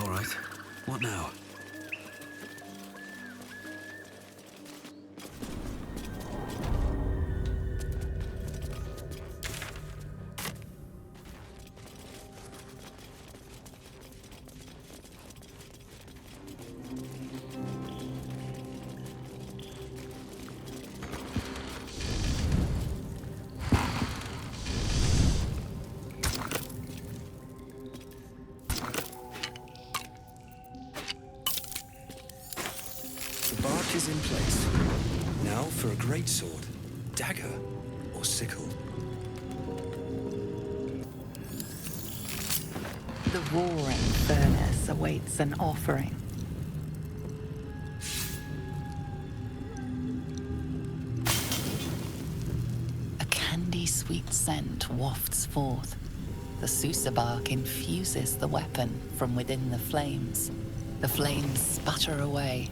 All right. What now? Is in place. Now for a great sword, dagger, or sickle. The roaring furnace awaits an offering. A candy-sweet scent wafts forth. The Susa bark infuses the weapon from within the flames. The flames sputter away.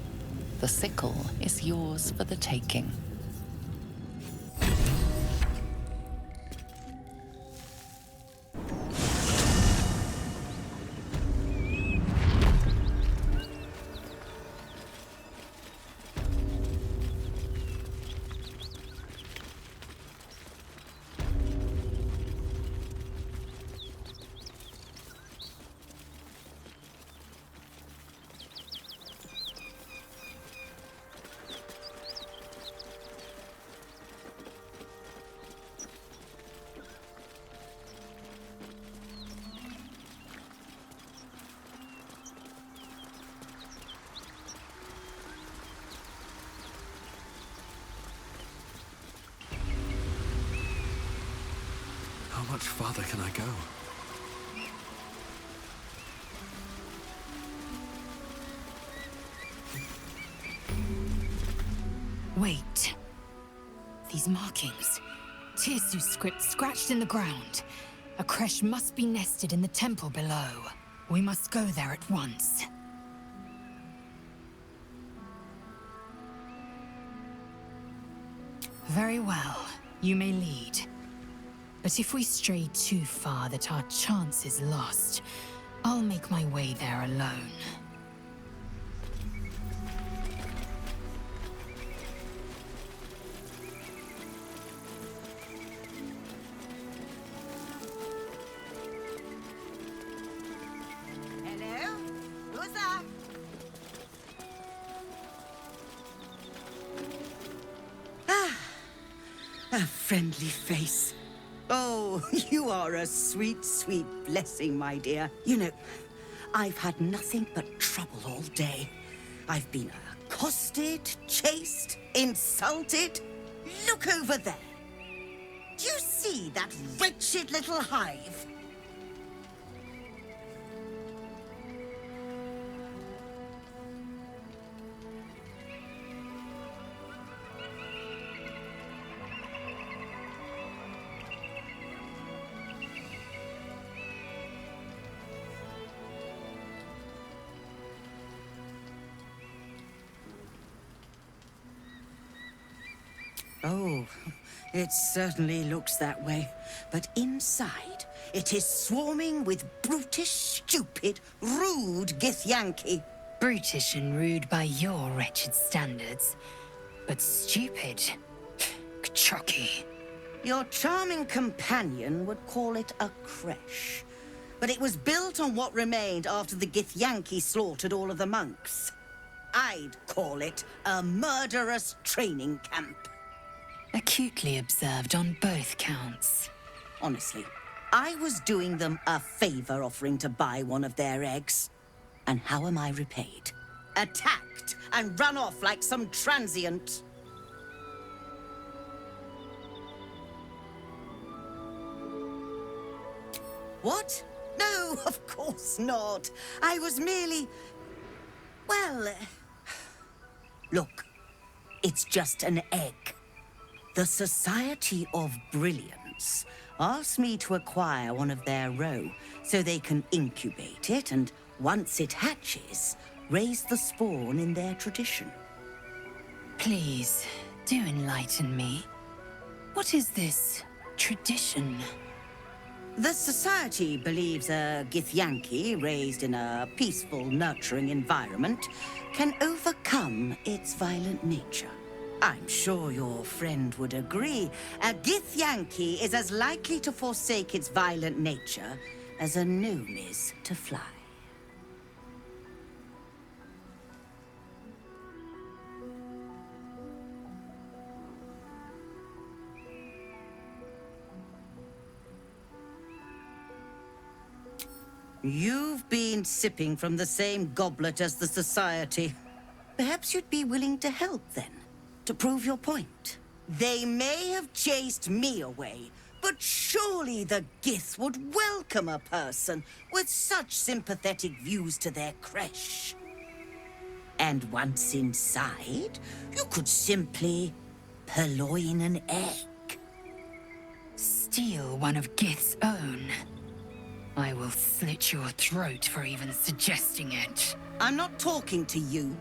The sickle is yours for the taking. How much farther can I go? Wait. These markings. Tirsu script scratched in the ground. A creche must be nested in the temple below. We must go there at once. Very well. You may lead. But if we stray too far that our chance is lost, I'll make my way there alone. Hello? Who's that? A friendly face. Oh, you are a sweet, sweet blessing, my dear. You know, I've had nothing but trouble all day. I've been accosted, chased, insulted. Look over there. Do you see that wretched little hive? Oh, it certainly looks that way. But inside, it is swarming with brutish, stupid, rude githyanki. Brutish and rude by your wretched standards. But stupid. Kchoki. Your charming companion would call it a creche. But it was built on what remained after the githyanki slaughtered all of the monks. I'd call it a murderous training camp. Acutely observed on both counts. Honestly, I was doing them a favor offering to buy one of their eggs. And how am I repaid? Attacked and run off like some transient. What? No, of course not. I was merely... well... Look, it's just an egg. The Society of Brilliance asked me to acquire one of their roe so they can incubate it and, once it hatches, raise the spawn in their tradition. Please, do enlighten me. What is this tradition? The Society believes a githyanki raised in a peaceful, nurturing environment can overcome its violent nature. I'm sure your friend would agree. A githyanki is as likely to forsake its violent nature as a gnome is to fly. You've been sipping from the same goblet as the Society. Perhaps you'd be willing to help then, to prove your point. They may have chased me away, but surely the Gith would welcome a person with such sympathetic views to their creche. And once inside, you could simply purloin an egg. Steal one of Gith's own. I will slit your throat for even suggesting it. I'm not talking to you.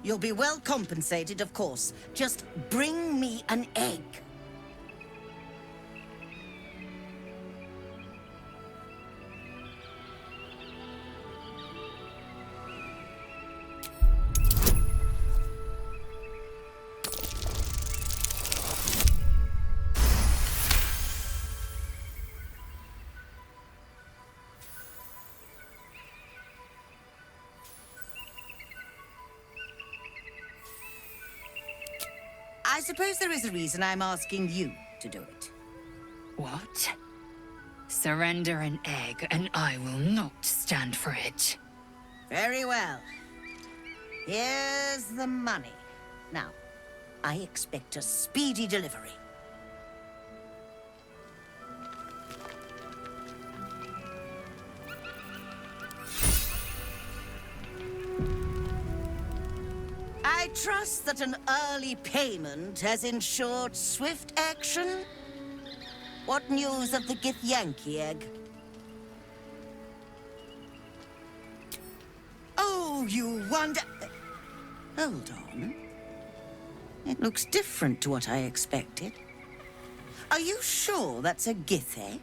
You'll be well compensated, of course. Just bring me an egg. I suppose there is a reason I'm asking you to do it. What? Surrender an egg, and I will not stand for it. Very well. Here's the money. Now, I expect a speedy delivery. I trust that an early payment has ensured swift action. What news of the githyanki egg? Oh, you wonder... Hold on. It looks different to what I expected. Are you sure that's a gith egg?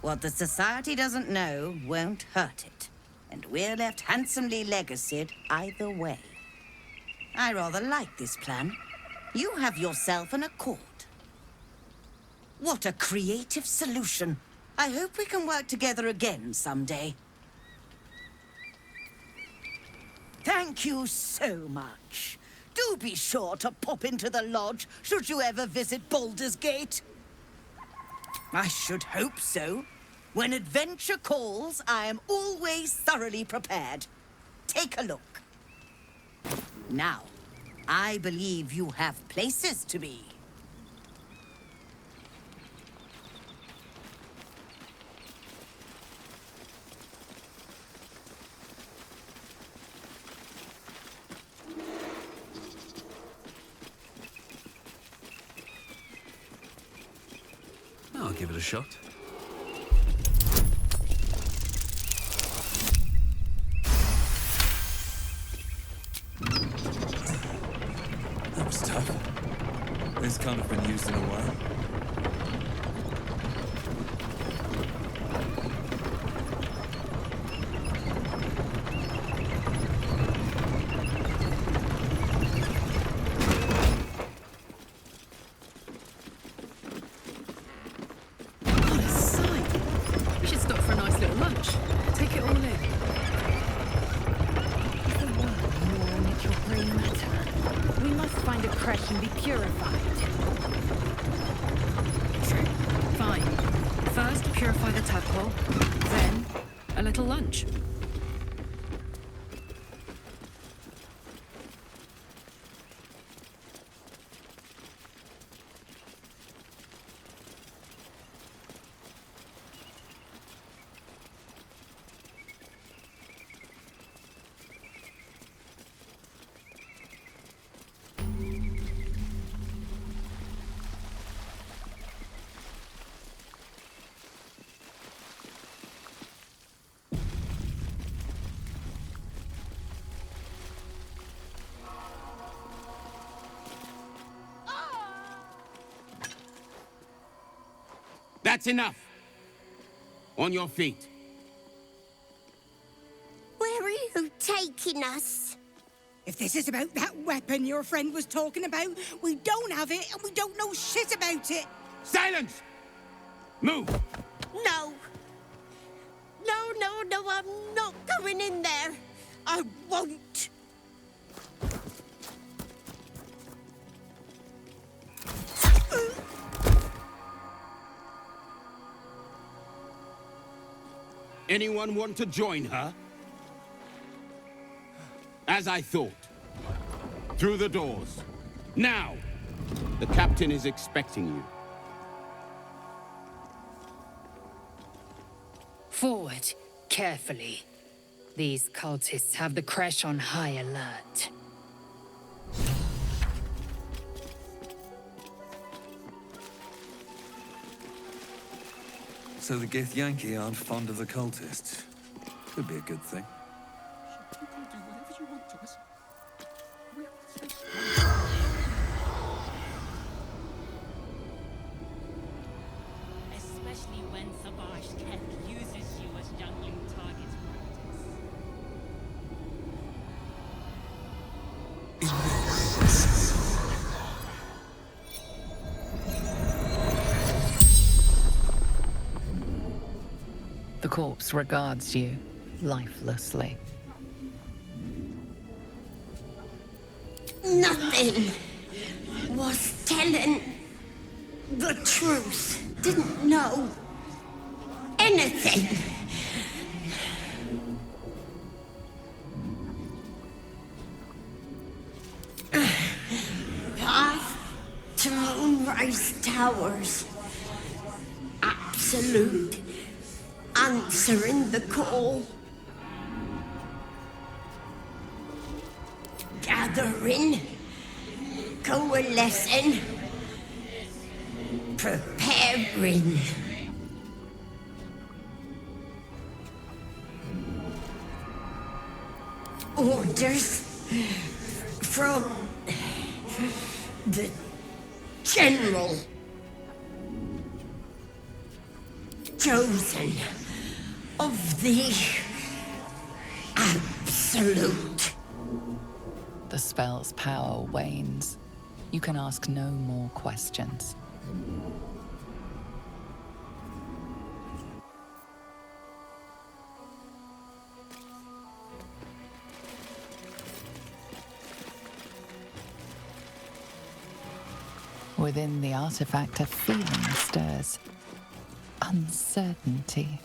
What the Society doesn't know won't hurt it. And we're left handsomely legacied either way. I rather like this plan. You have yourself an accord. What a creative solution. I hope we can work together again someday. Thank you so much. Do be sure to pop into the lodge should you ever visit Baldur's Gate. I should hope so. When adventure calls, I am always thoroughly prepared. Take a look. Now, I believe you have places to be. I'll give it a shot. That was tough. This can't have been used in a while. What a sight! We should stop for a nice little lunch. Take it all in. Is the world more natural grey matter? We must find a creche and be purified. True. Fine. First, purify the tadpole. Then, a little lunch. That's enough. On your feet. Where are you taking us? If this is about that weapon your friend was talking about, we don't have it and we don't know shit about it. Silence! Move! No. No, I'm not going in there. I won't. Anyone want to join her? As I thought. Through the doors. Now! The captain is expecting you. Forward, carefully. These cultists have the crash on high alert. So the githyanki aren't fond of the cultists. Could be a good thing. Especially when Savage Tech uses you as youngling target practice. The corpse regards you lifelessly. Nothing was telling the truth. Didn't know anything. Path to Moonrise Towers. Absolute. Answering the call. Gathering. Coalescing. Preparing. Orders from the General. Chosen of the Absolute. The spell's power wanes. You can ask no more questions. Within the artifact, a feeling stirs. Uncertainty.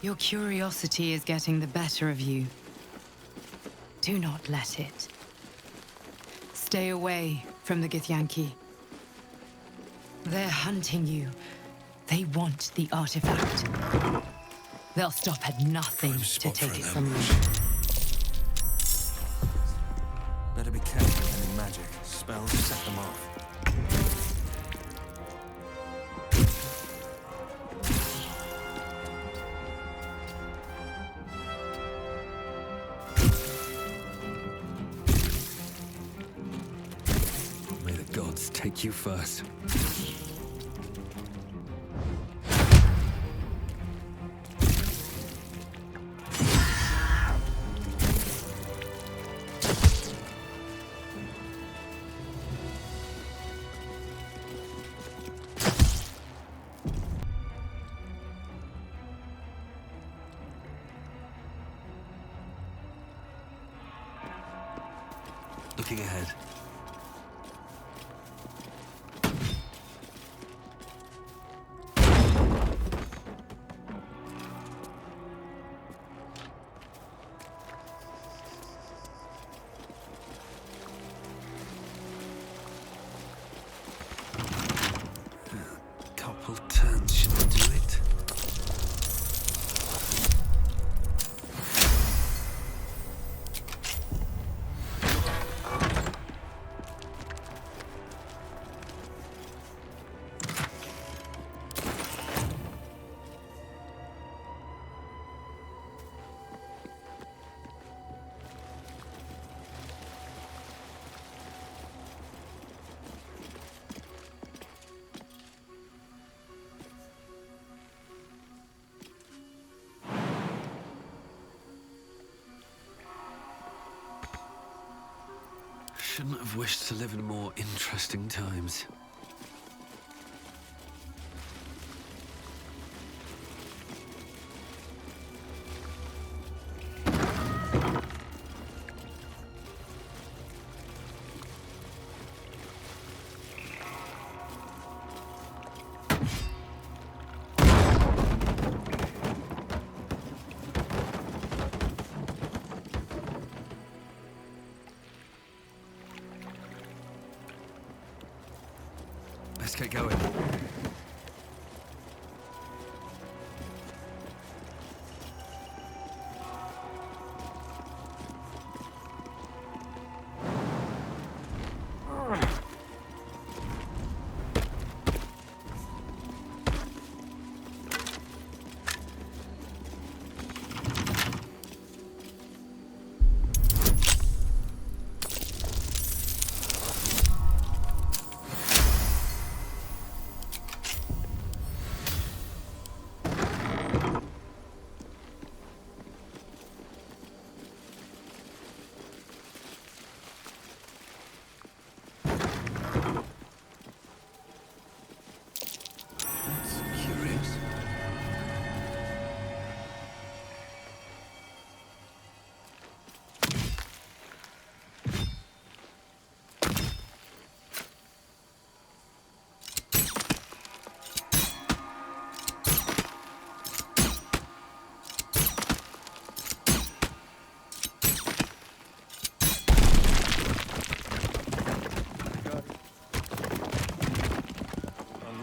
Your curiosity is getting the better of you. Do not let it. Stay away from the githyanki. They're hunting you. They want the artifact. They'll stop at nothing to take it from you. Better be careful with any magic. Spells set them off. May the gods take you first. Looking ahead. Couple turns should do it. Shouldn't have wished to live in more interesting times. Let's get going.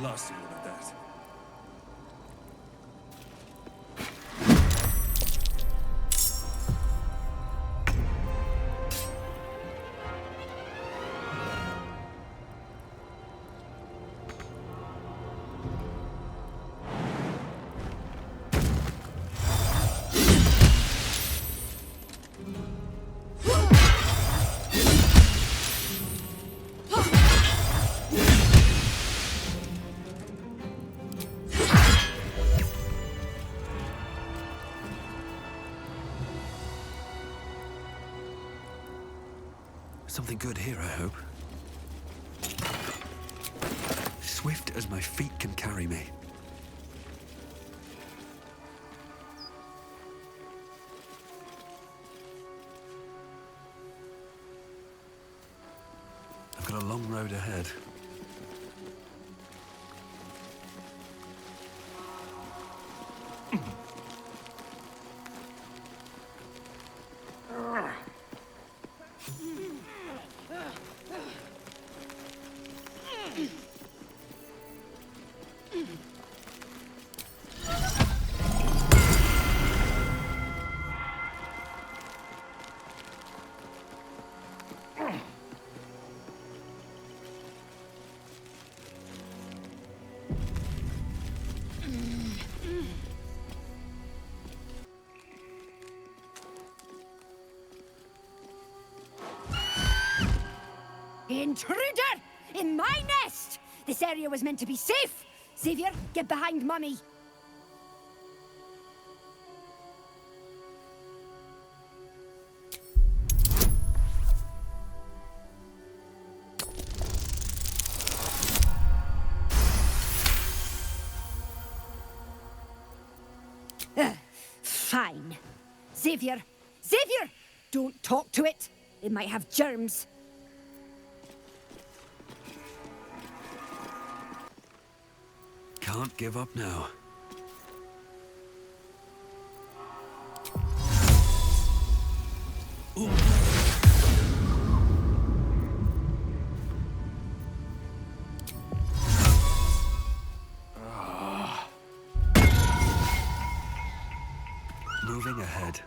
Lost all of that. Something good here, I hope. Swift as my feet can carry me. I've got a long road ahead. Intruder! In my nest! This area was meant to be safe! Xavier, get behind Mummy! Fine. Xavier! Xavier! Don't talk to it! It might have germs. Can't give up now. Ooh. Moving ahead.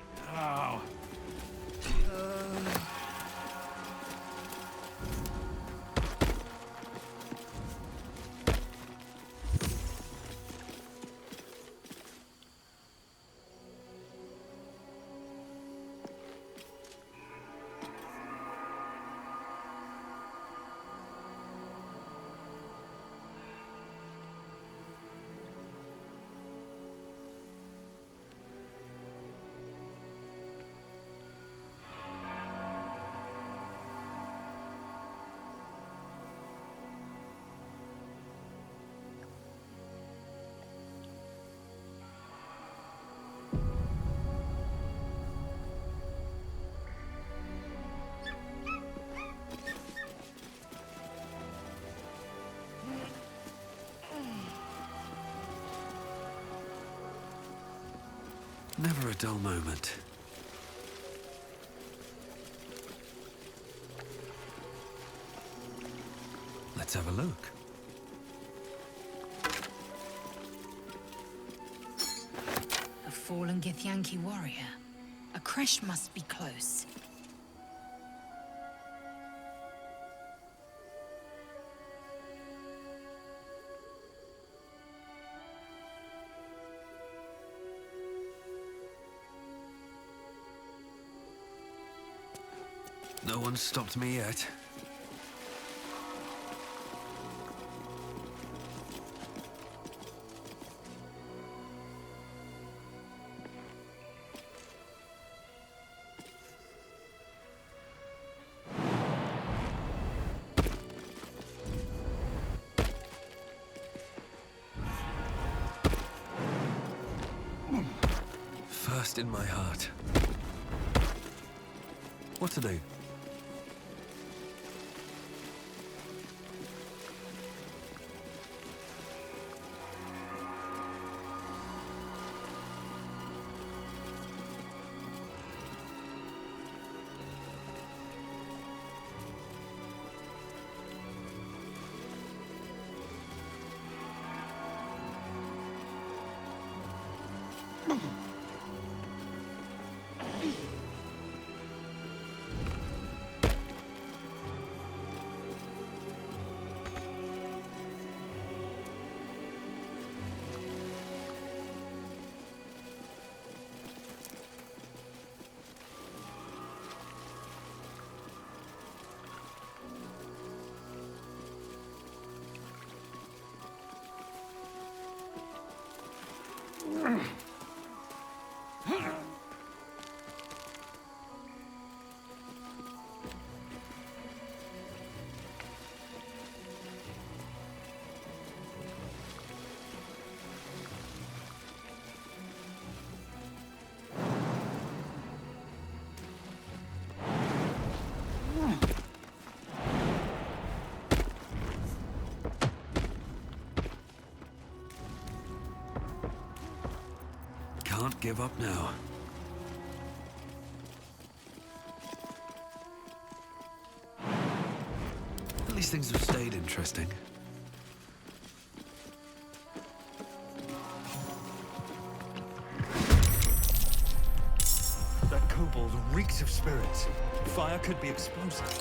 Never a dull moment. Let's have a look. A fallen Githyanki warrior. A creche must be close. No one's stopped me yet. First in my heart. What to do? Can't give up now. At least things have stayed interesting. That kobold reeks of spirits. Fire could be explosive.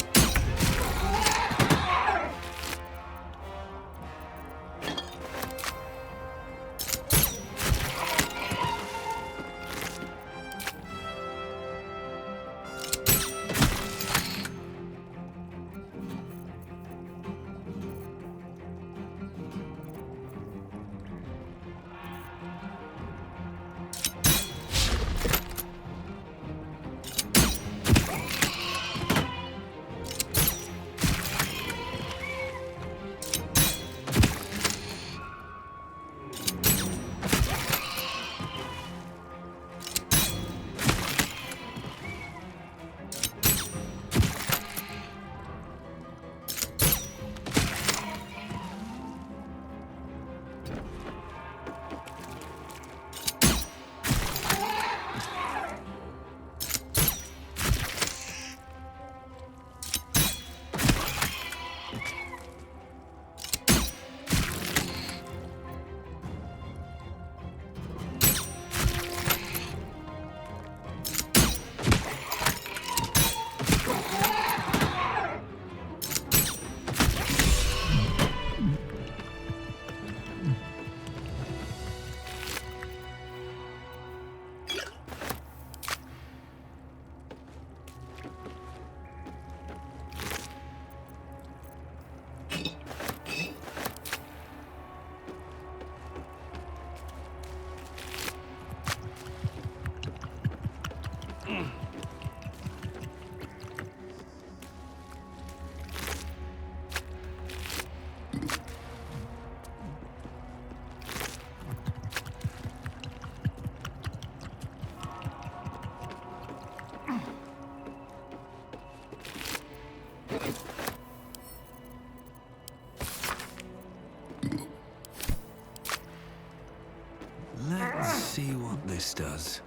Let's see what this does.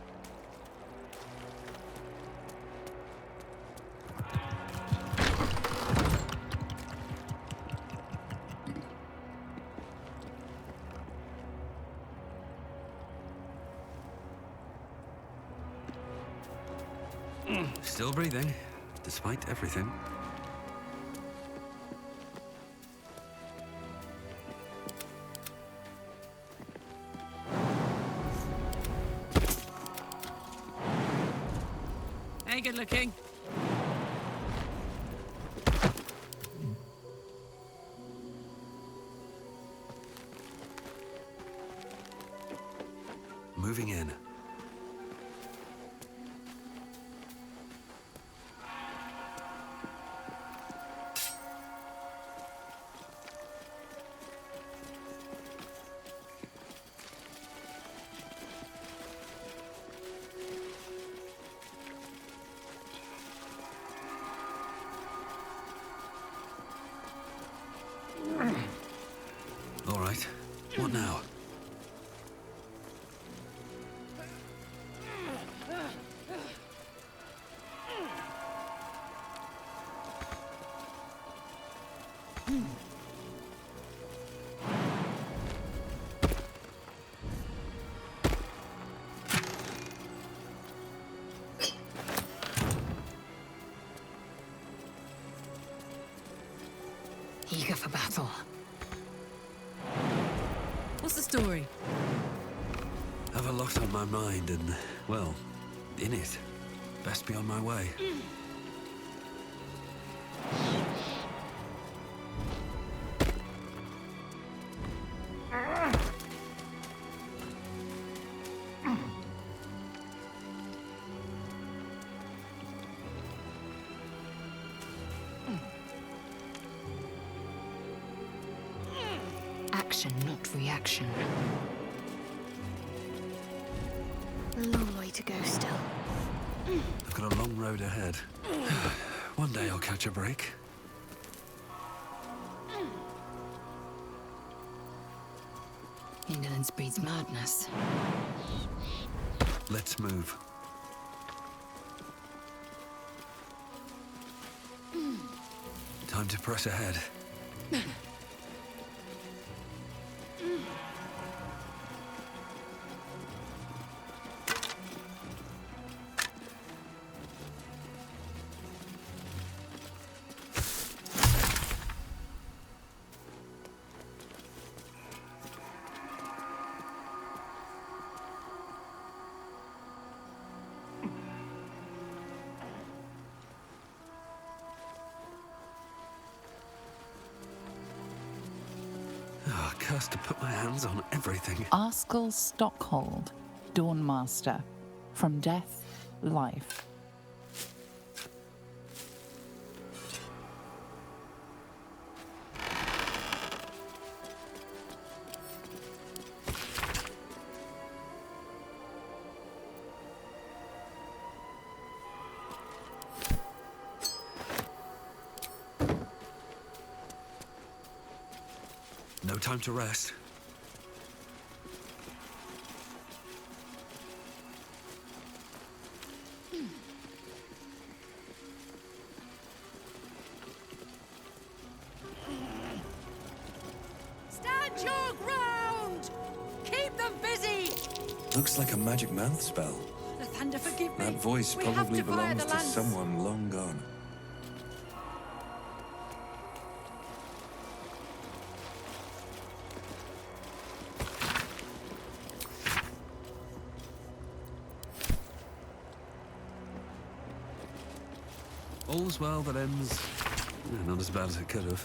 Still breathing, despite everything. Hey, good looking. Moving in. All right. What now? Eager for battle. What's the story? Have a lot on my mind and, well, in it. Best be on my way. Action, not reaction. A long way to go still. I've got a long road ahead. One day I'll catch a break. Indolence breeds madness. Let's move. Time to press ahead. Cursed to put my hands on everything. Arskel Stockhold, Dawnmaster. From death, life. No time to rest. Stand your ground! Keep them busy! Looks like a magic mouth spell. The thunder forgive me. That voice We have probably to fire belongs the to lance. someone long gone. All's well that ends... not as bad as it could have.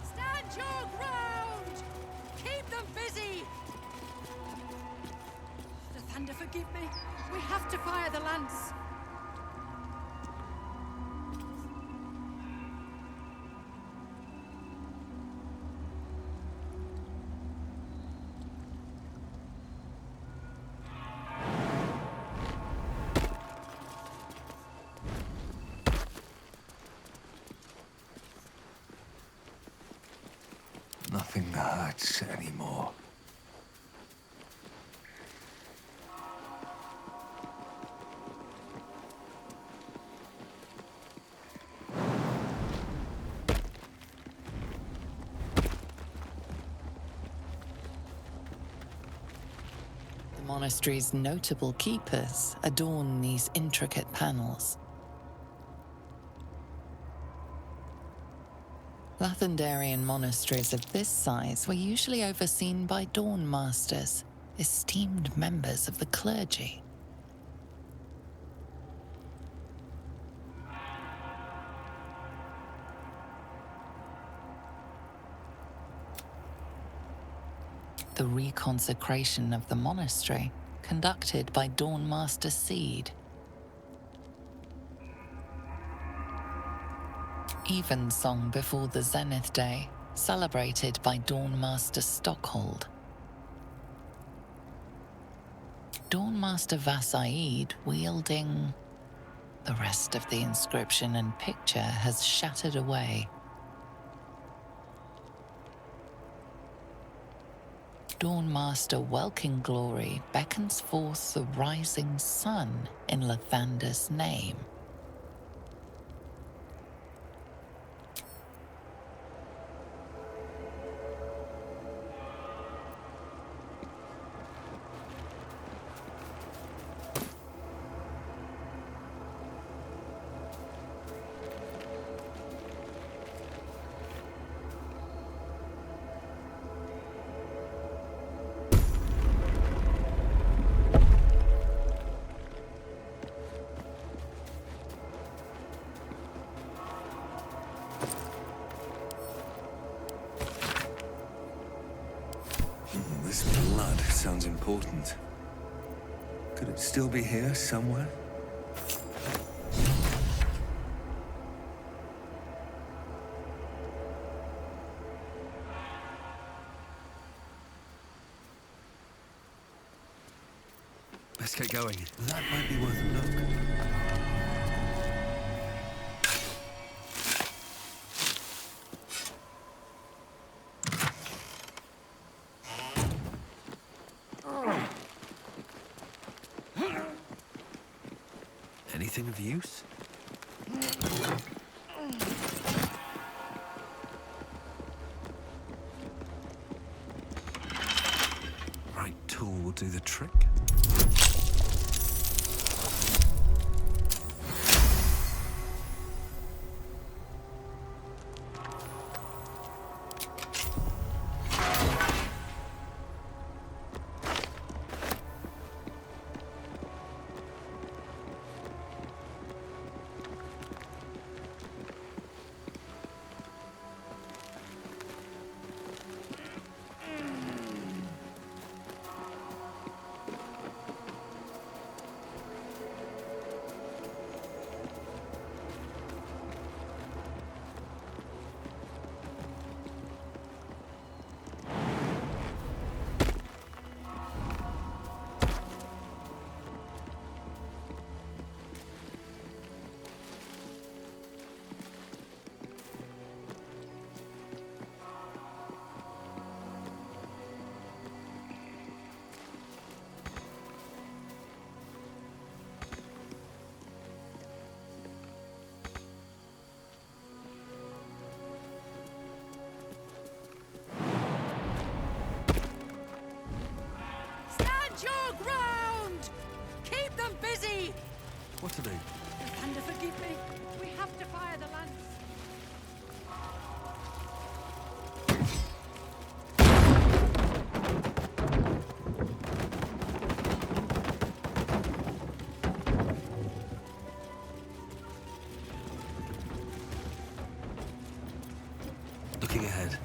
Stand your ground! Keep them busy! The thunder forgive me. We have to fire the lance. Nothing hurts anymore. The monastery's notable keepers adorn these intricate panels. Lathendarian monasteries of this size were usually overseen by dawn masters, esteemed members of the clergy. The reconsecration of the monastery, conducted by Dawn Master Seed. Evensong before the Zenith Day, celebrated by Dawn Master Stockhold. Dawn Master Vasaid wielding... The rest of the inscription and picture has shattered away. Dawn Master Welkin Glory beckons forth the rising sun in Lathander's name. This blood sounds important. Could it still be here somewhere? Let's get going. That might be worth a look. Anything of use? Right tool will do the trick. Your ground! Keep them busy! What to do? Thunder, forgive me. We have to fire the lance. Looking ahead.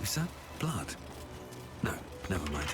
Is that blood? No, never mind.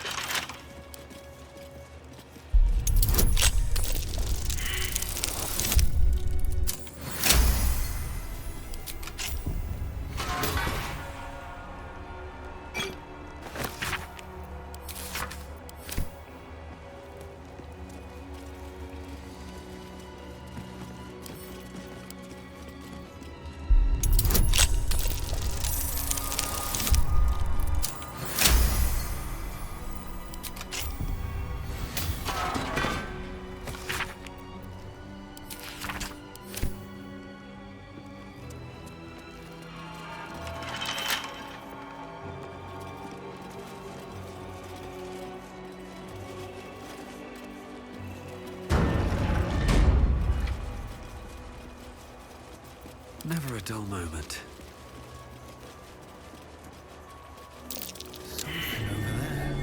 dull moment. Something over there.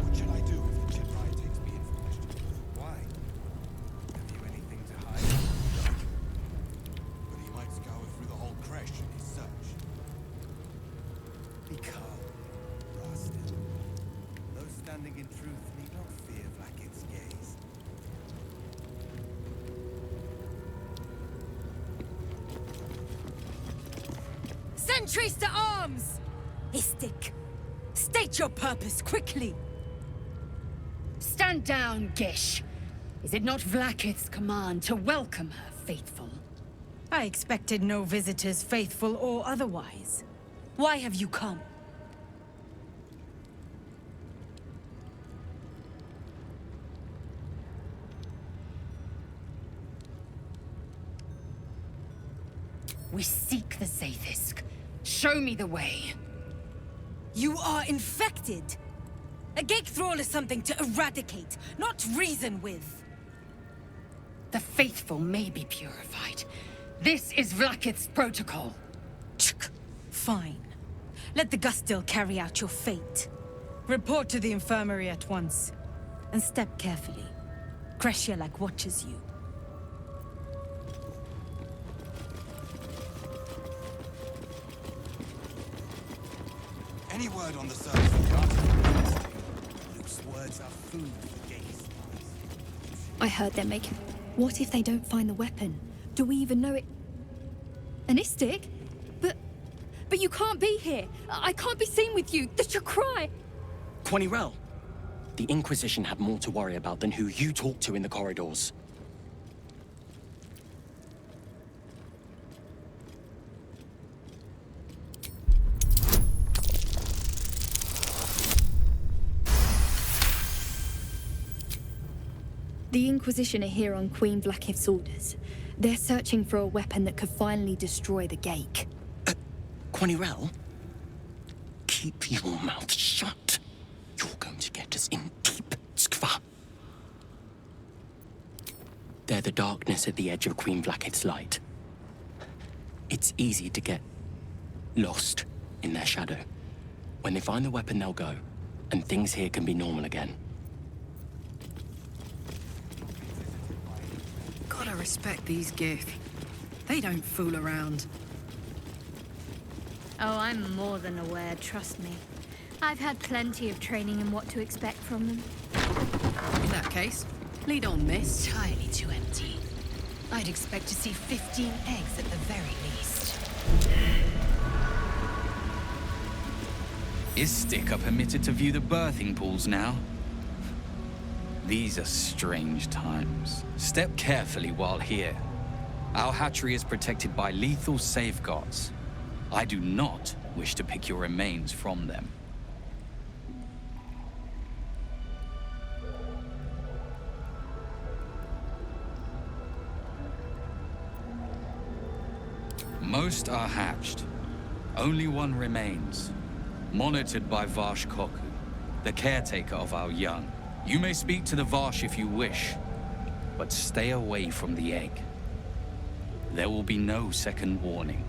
What should I do if the Jedi takes me in for questioning? Why? Have you anything to hide? No. But he might scour through the whole creche in his search. Be calm, Rastin. Those standing in truth need not fear Vlaakith's gaze. Sentries to arms! Istik, state your purpose quickly! Stand down, Gish. Is it not Vlaakith's command to welcome her faithful? I expected no visitors, faithful or otherwise. Why have you come? We seek the Sathisk. Show me the way. You are infected! A gate thrall is something to eradicate, not reason with. The faithful may be purified. This is Vlaakith's protocol. Fine. Let the Gustil carry out your fate. Report to the infirmary at once. And step carefully. Kreshia watches you. Any word on the search for the artifact? Luke's words are food for gay spies. I heard they're making... What if they don't find the weapon? Do we even know it? An Istik? But you can't be here. I can't be seen with you. That's your cry. Quanirel, the Inquisition had more to worry about than who you talk to in the corridors. The Inquisition are here on Queen Vlaakith's orders. They're searching for a weapon that could finally destroy the Gate. Quanirel, keep your mouth shut. You're going to get us in deep skva. They're the darkness at the edge of Queen Vlaakith's light. It's easy to get lost in their shadow. When they find the weapon, they'll go, and things here can be normal again. Gotta respect these Gith. They don't fool around. Oh, I'm more than aware, trust me. I've had plenty of training in what to expect from them. In that case, lead on, miss. Entirely too empty. I'd expect to see 15 eggs at the very least. Istik are permitted to view the birthing pools now. These are strange times. Step carefully while here. Our hatchery is protected by lethal safeguards. I do not wish to pick your remains from them. Most are hatched. Only one remains. Monitored by Varsh Koku, the caretaker of our young. You may speak to the Varsh if you wish, but stay away from the egg. There will be no second warning.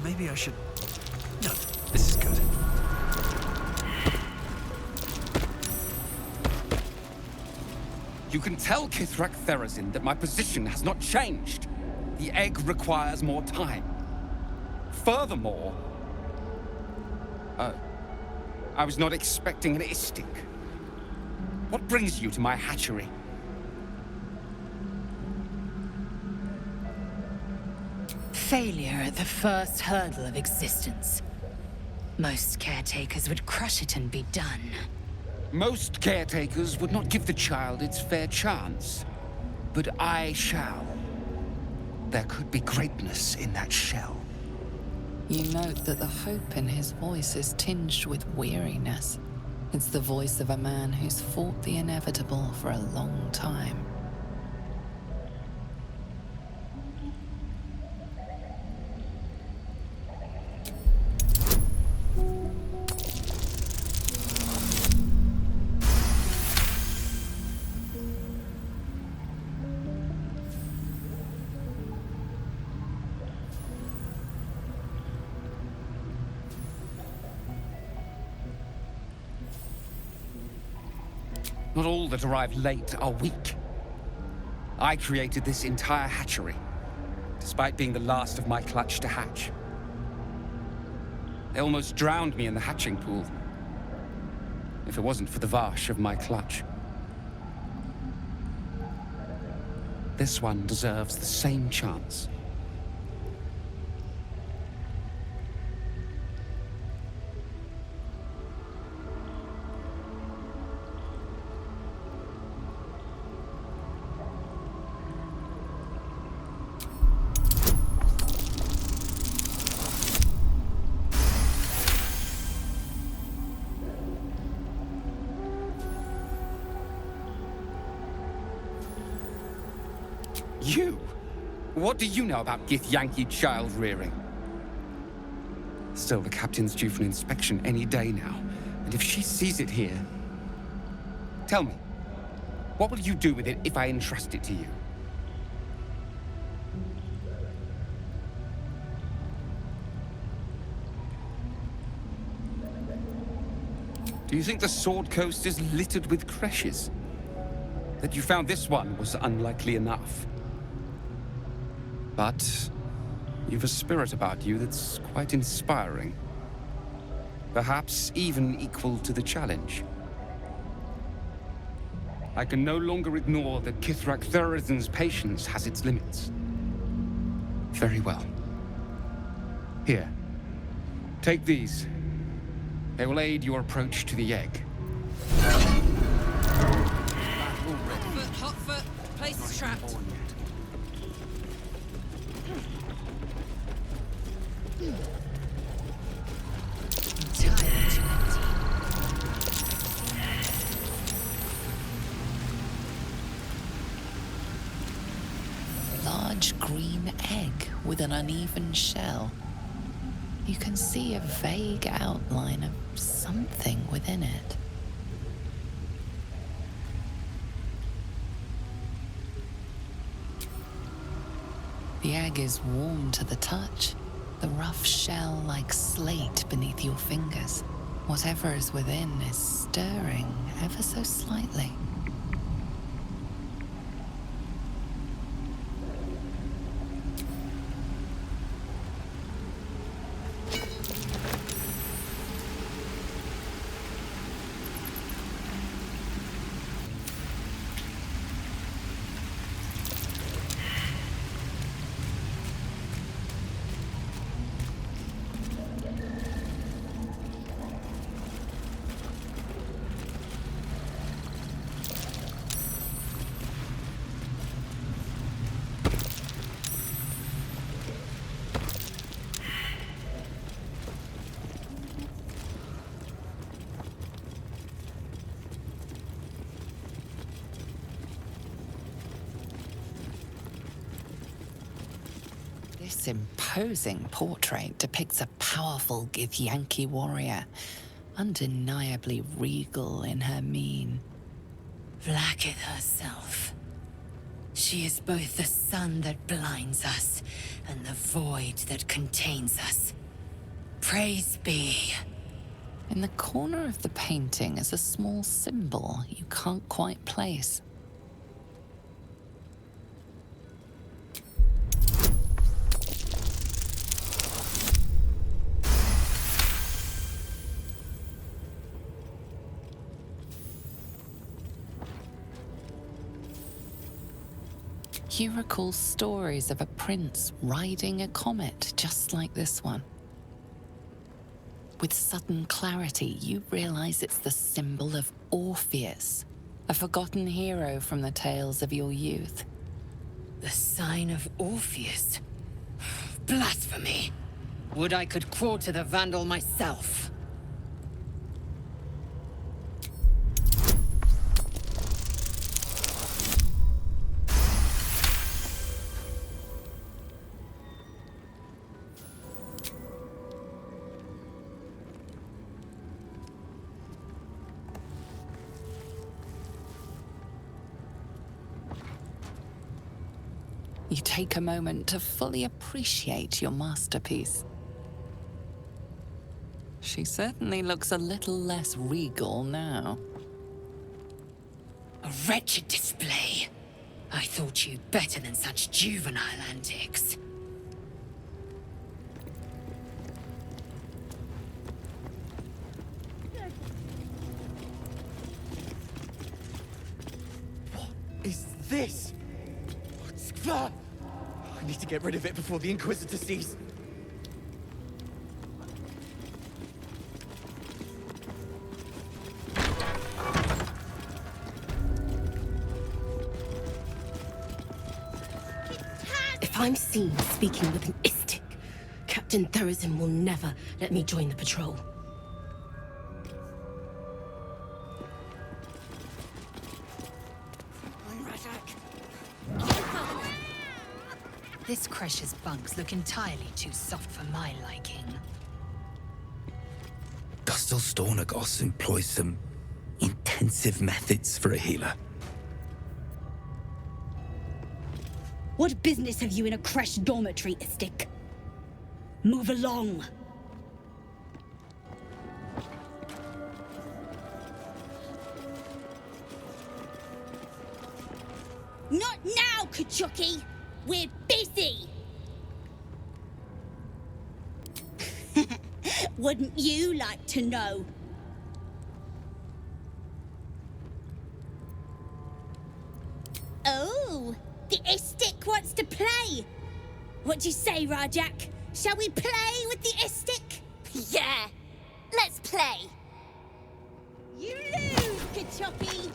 Maybe I should... No, this is good. You can tell Kithrak Therazin that my position has not changed. The egg requires more time. Furthermore, I was not expecting an Istik. What brings you to my hatchery? Failure at the first hurdle of existence. Most caretakers would crush it and be done. Most caretakers would not give the child its fair chance. But I shall. There could be greatness in that shell. You note that the hope in his voice is tinged with weariness. It's the voice of a man who's fought the inevitable for a long time. Not all that arrive late are weak. I created this entire hatchery, despite being the last of my clutch to hatch. They almost drowned me in the hatching pool, if it wasn't for the Varsh of my clutch. This one deserves the same chance. You? What do you know about githyanki child rearing? Still, the captain's due for an inspection any day now. And if she sees it here... Tell me, what will you do with it if I entrust it to you? Do you think the Sword Coast is littered with creches? That you found this one was unlikely enough. But you've a spirit about you that's quite inspiring. Perhaps even equal to the challenge. I can no longer ignore that Kithrak Therizin's patience has its limits. Very well. Here. Take these. They will aid your approach to the egg. Hot foot, place is trapped. Large green egg with an uneven shell. You can see a vague outline of something within it. The egg is warm to the touch, the rough shell like slate beneath your fingers. Whatever is within is stirring ever so slightly. This imposing portrait depicts a powerful githyanki warrior, undeniably regal in her mien. Vlaakith herself. She is both the sun that blinds us and the void that contains us. Praise be. In the corner of the painting is a small symbol you can't quite place. You recall stories of a prince riding a comet just like this one. With sudden clarity, you realize it's the symbol of Orpheus, a forgotten hero from the tales of your youth. The sign of Orpheus? Blasphemy! Would I could quarter the vandal myself. You take a moment to fully appreciate your masterpiece. She certainly looks a little less regal now. A wretched display. I thought you better than such juvenile antics. What is this? I need to get rid of it before the Inquisitor sees. If I'm seen speaking with an istic, Captain Therazin will never let me join the patrol. This Cresh's bunks look entirely too soft for my liking. Gustil Stornagos employs some intensive methods for a healer. What business have you in a Cresh dormitory, istic? Move along. Not now, Kachuki! We're busy! Wouldn't you like to know? Oh, the istic wants to play. What do you say, Rajak? Shall we play with the istic? Yeah, let's play. You lose, Kachuki.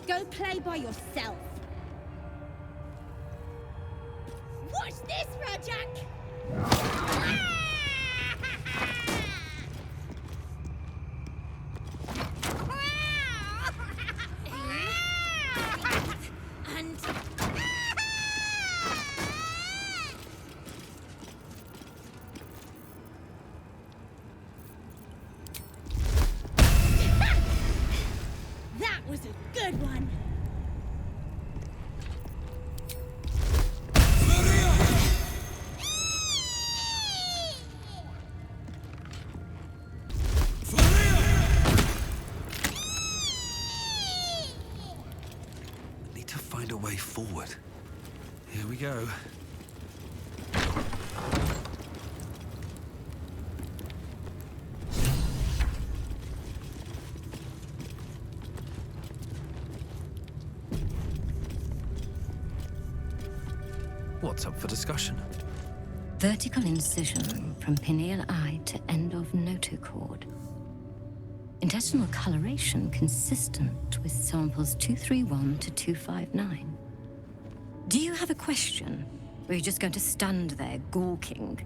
Go play by yourself. Watch this, Rajak! And... that was a good one. Find a way forward. Here we go. What's up for discussion? Vertical incision from pineal eye to end of notochord. Intestinal coloration consistent with samples 231 to 259. Do you have a question? Or are you just going to stand there gawking?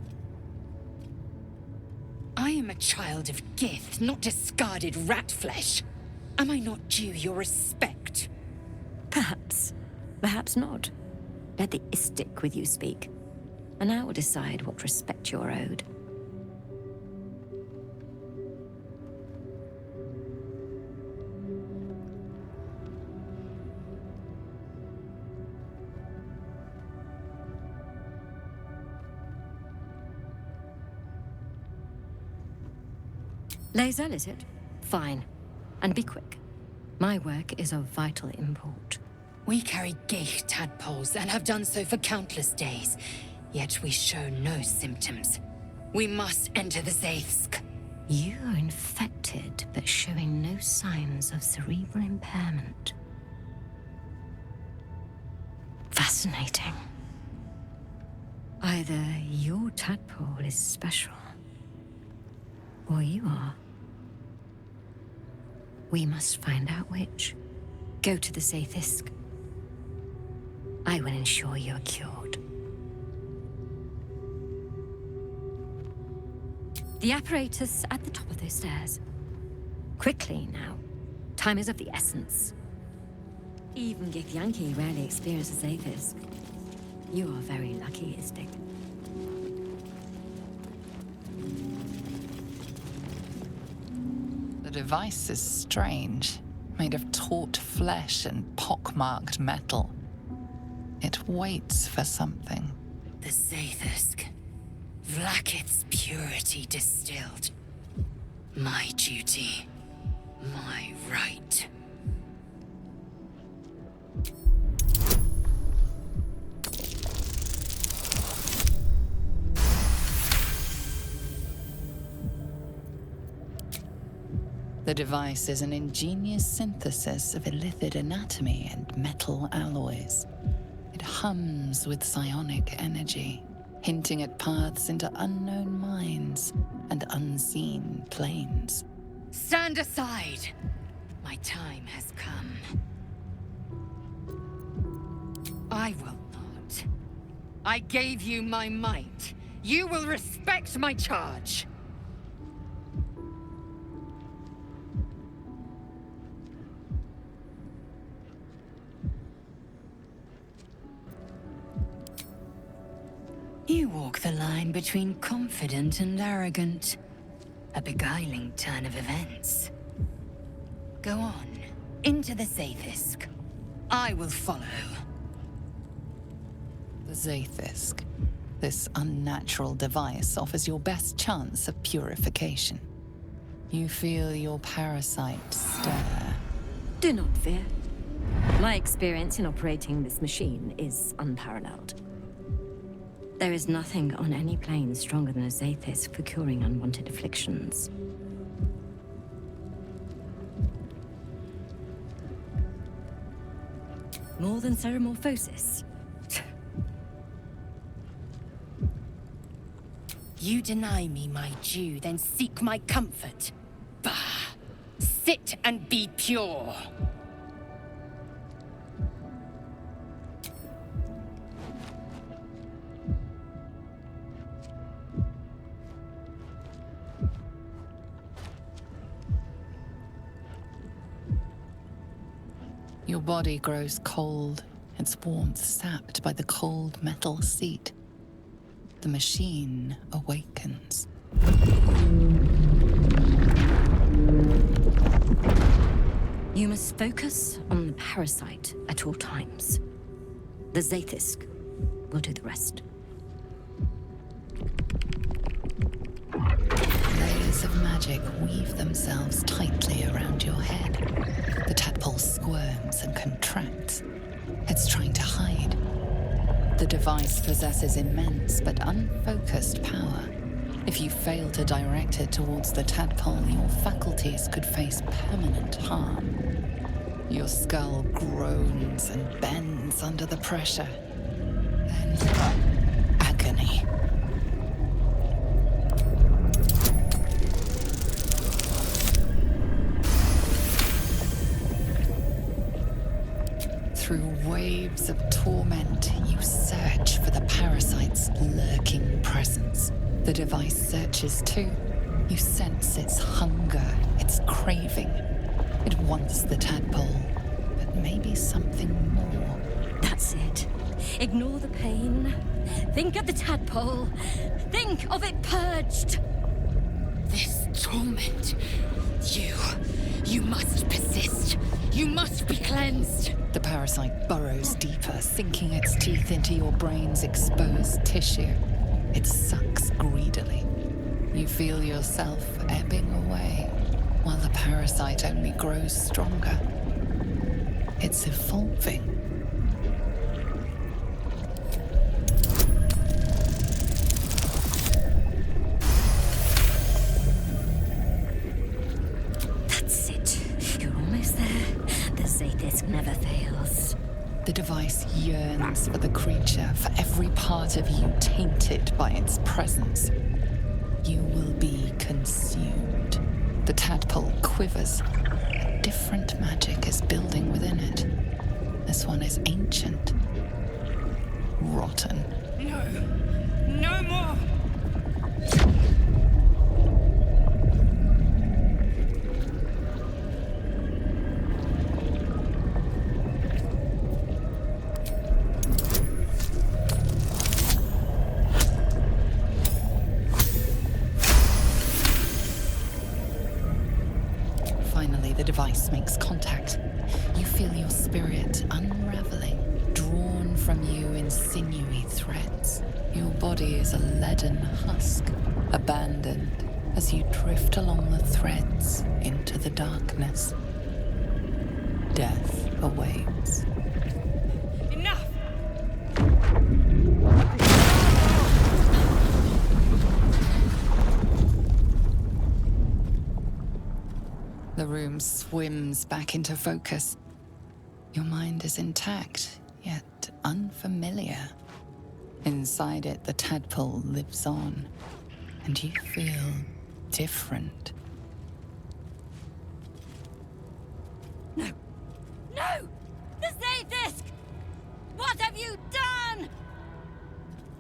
I am a child of Gith, not discarded rat flesh. Am I not due your respect? Perhaps. Perhaps not. Let the istic with you speak, and I will decide what respect you're owed. Lae'zel, is it? Fine. And be quick. My work is of vital import. We carry Geich tadpoles and have done so for countless days, yet we show no symptoms. We must enter the Zaithsk. You are infected, but showing no signs of cerebral impairment. Fascinating. Either your tadpole is special, or you are. We must find out which. Go to the Zaithisk. I will ensure you're cured. The apparatus at the top of those stairs. Quickly now. Time is of the essence. Even Githyanki rarely experiences Zaithisk. You are very lucky, Istik. The device is strange, made of taut flesh and pockmarked metal. It waits for something. The Zaithisk. Vlaakith's purity distilled. My duty. My right. The device is an ingenious synthesis of illithid anatomy and metal alloys. It hums with psionic energy, hinting at paths into unknown minds and unseen planes. Stand aside! My time has come. I will not. I gave you my might. You will respect my charge. You walk the line between confident and arrogant. A beguiling turn of events. Go on, into the Zaithisk. I will follow. The Zaithisk. This unnatural device offers your best chance of purification. You feel your parasite stir. Do not fear. My experience in operating this machine is unparalleled. There is nothing on any plane stronger than a Zaithisk for curing unwanted afflictions. More than ceremorphosis. You deny me my due, then seek my comfort. Bah! Sit and be pure. Your body grows cold, its warmth sapped by the cold metal seat. The machine awakens. You must focus on the parasite at all times. The Zaithisk will do the rest. Layers of magic weave themselves tightly around your head. The tadpole squirms and contracts. It's trying to hide. The device possesses immense but unfocused power. If you fail to direct it towards the tadpole, your faculties could face permanent harm. Your skull groans and bends under the pressure. Then, agony. Through waves of torment, you search for the parasite's lurking presence. The device searches too. You sense its hunger, its craving. It wants the tadpole, but maybe something more. That's it. Ignore the pain. Think of the tadpole. Think of it purged. This torment. You must persist. You must be cleansed. The parasite burrows deeper, sinking its teeth into your brain's exposed tissue. It sucks greedily. You feel yourself ebbing away, while the parasite only grows stronger. It's evolving. That's it. You're almost there. The Zaithisk never fails. The device yearns for the creature, for every part of you tainted by its presence. You will be consumed. The tadpole quivers. A different magic is building within it. This one is ancient. Rotten. No. No more! Finally, the device makes contact. You feel your spirit unraveling, drawn from you in sinewy threads. Your body is a leaden husk, abandoned as you drift along the threads into the darkness. Death awaits. Enough! The room swims back into focus. Your mind is intact, yet unfamiliar. Inside it, the tadpole lives on, and you feel different. No! No! The Zaydisk! What have you done?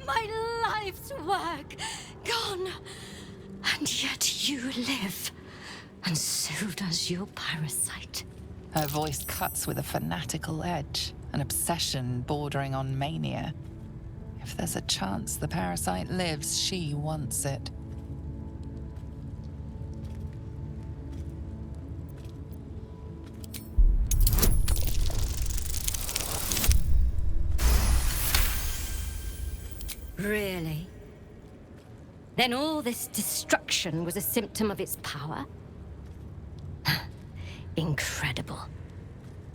My life's work gone, and yet you live. And so does your parasite. Her voice cuts with a fanatical edge, an obsession bordering on mania. If there's a chance the parasite lives, she wants it. Really? Then all this destruction was a symptom of its power? Incredible.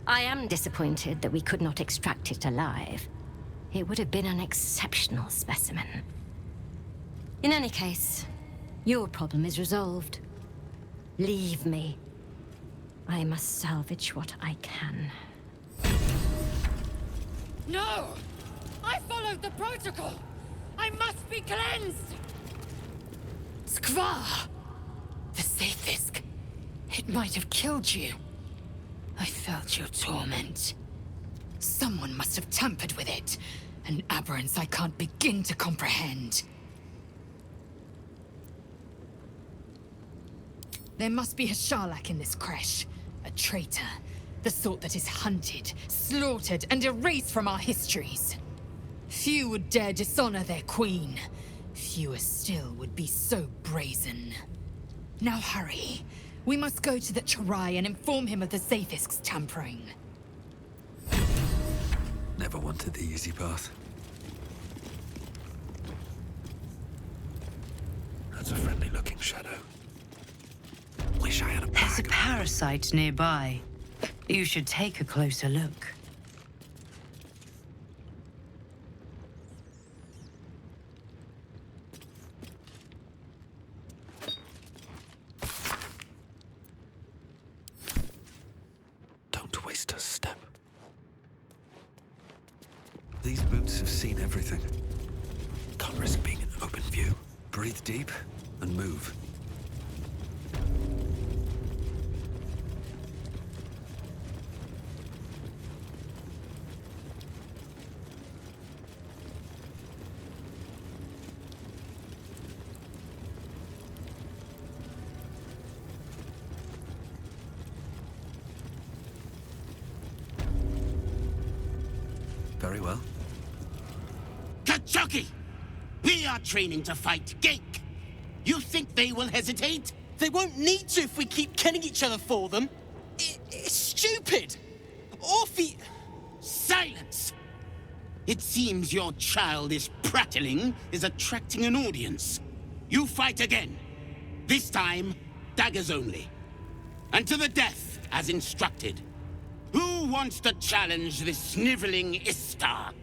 I am disappointed that we could not extract it alive. It would have been an exceptional specimen. In any case, your problem is resolved. Leave me. I must salvage what I can. No! I followed the protocol! I must be cleansed! Skvar! The Zaydisk. It might have killed you. I felt your torment. Someone must have tampered with it. An aberrance I can't begin to comprehend. There must be a Sharlak in this creche. A traitor. The sort that is hunted, slaughtered, and erased from our histories. Few would dare dishonor their queen. Fewer still would be so brazen. Now hurry. We must go to the Charai and inform him of the Zaydisk's tampering. Never wanted the easy path. That's a friendly-looking shadow. Wish I had a bag. There's a parasite nearby. You should take a closer look. Don't waste a step. These boots have seen everything. Can't risk being in open view. Breathe deep and move. Very well. Kachuki! We are training to fight Gake. You think they will hesitate? They won't need to if we keep killing each other for them. It's stupid. Silence! It seems your childish prattling is attracting an audience. You fight again. This time, daggers only. And to the death, as instructed. Who wants to challenge this sniveling Istark?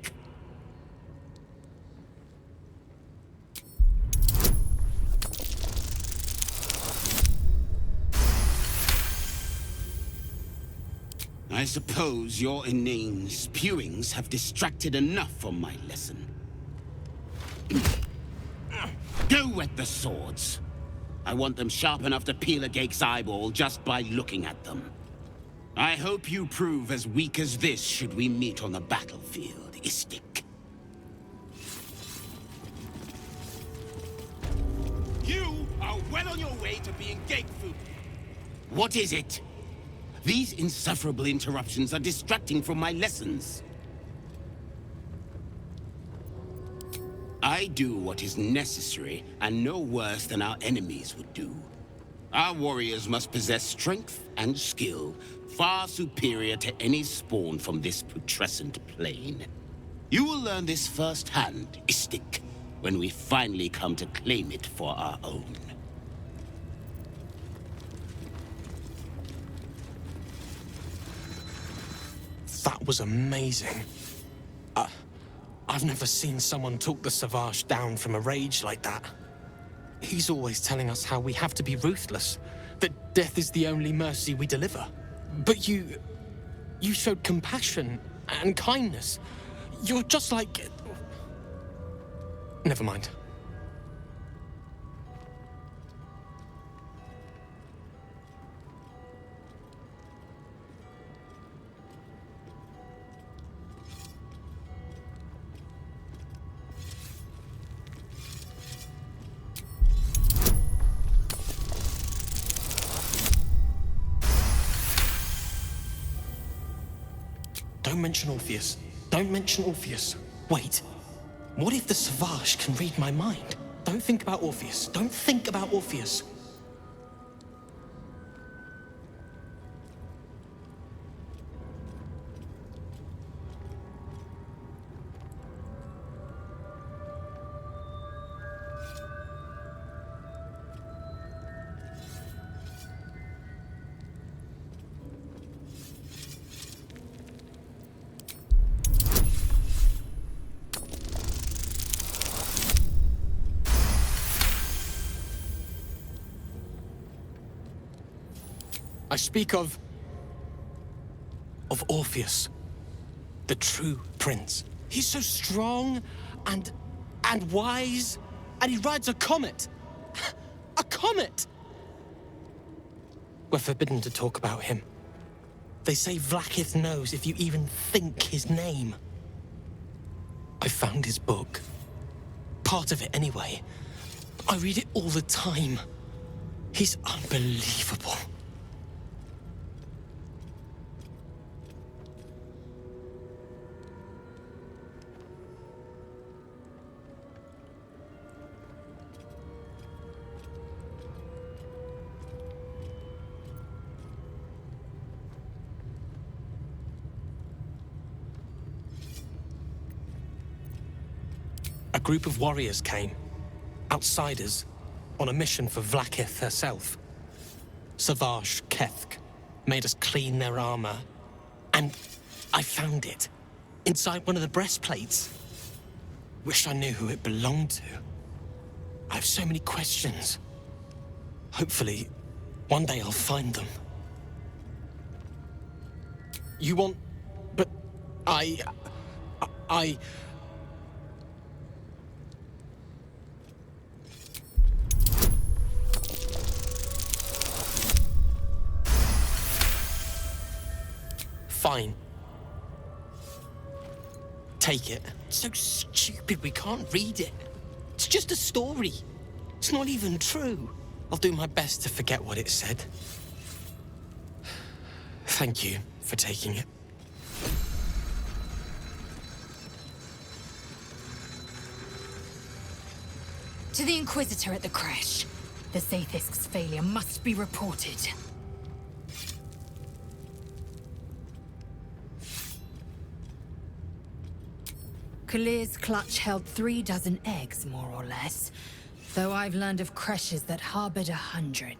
I suppose your inane spewings have distracted enough from my lesson. Go wet the swords. I want them sharp enough to peel a Gake's eyeball just by looking at them. I hope you prove as weak as this should we meet on the battlefield, Istik. You are well on your way to being Gake food. What is it? These insufferable interruptions are distracting from my lessons. I do what is necessary, and no worse than our enemies would do. Our warriors must possess strength and skill, far superior to any spawn from this putrescent plane. You will learn this firsthand, Istik, when we finally come to claim it for our own. That was amazing. I've never seen someone talk the Savage down from a rage like that. He's always telling us how we have to be ruthless, that death is the only mercy we deliver. But you showed compassion and kindness. You're just like... Never mind. Don't mention Orpheus. Don't mention Orpheus. Wait. What if the Savage can read my mind? Don't think about Orpheus. Don't think about Orpheus. I speak of Orpheus, the true prince. He's so strong and wise, and he rides a comet. A comet! We're forbidden to talk about him. They say Vlaakith knows if you even think his name. I found his book. Part of it anyway. I read it all the time. He's unbelievable. A group of warriors came, outsiders, on a mission for Vlaakith herself. Savage Kethk made us clean their armor, and I found it inside one of the breastplates. Wish I knew who it belonged to. I have so many questions. Hopefully, one day I'll find them. You want... but I... Fine. Take it. It's so stupid we can't read it. It's just a story. It's not even true. I'll do my best to forget what it said. Thank you for taking it. To the Inquisitor at the crash. The Zaithisk's failure must be reported. Kalir's clutch held 3 dozen eggs, more or less. Though I've learned of creches that harbored 100.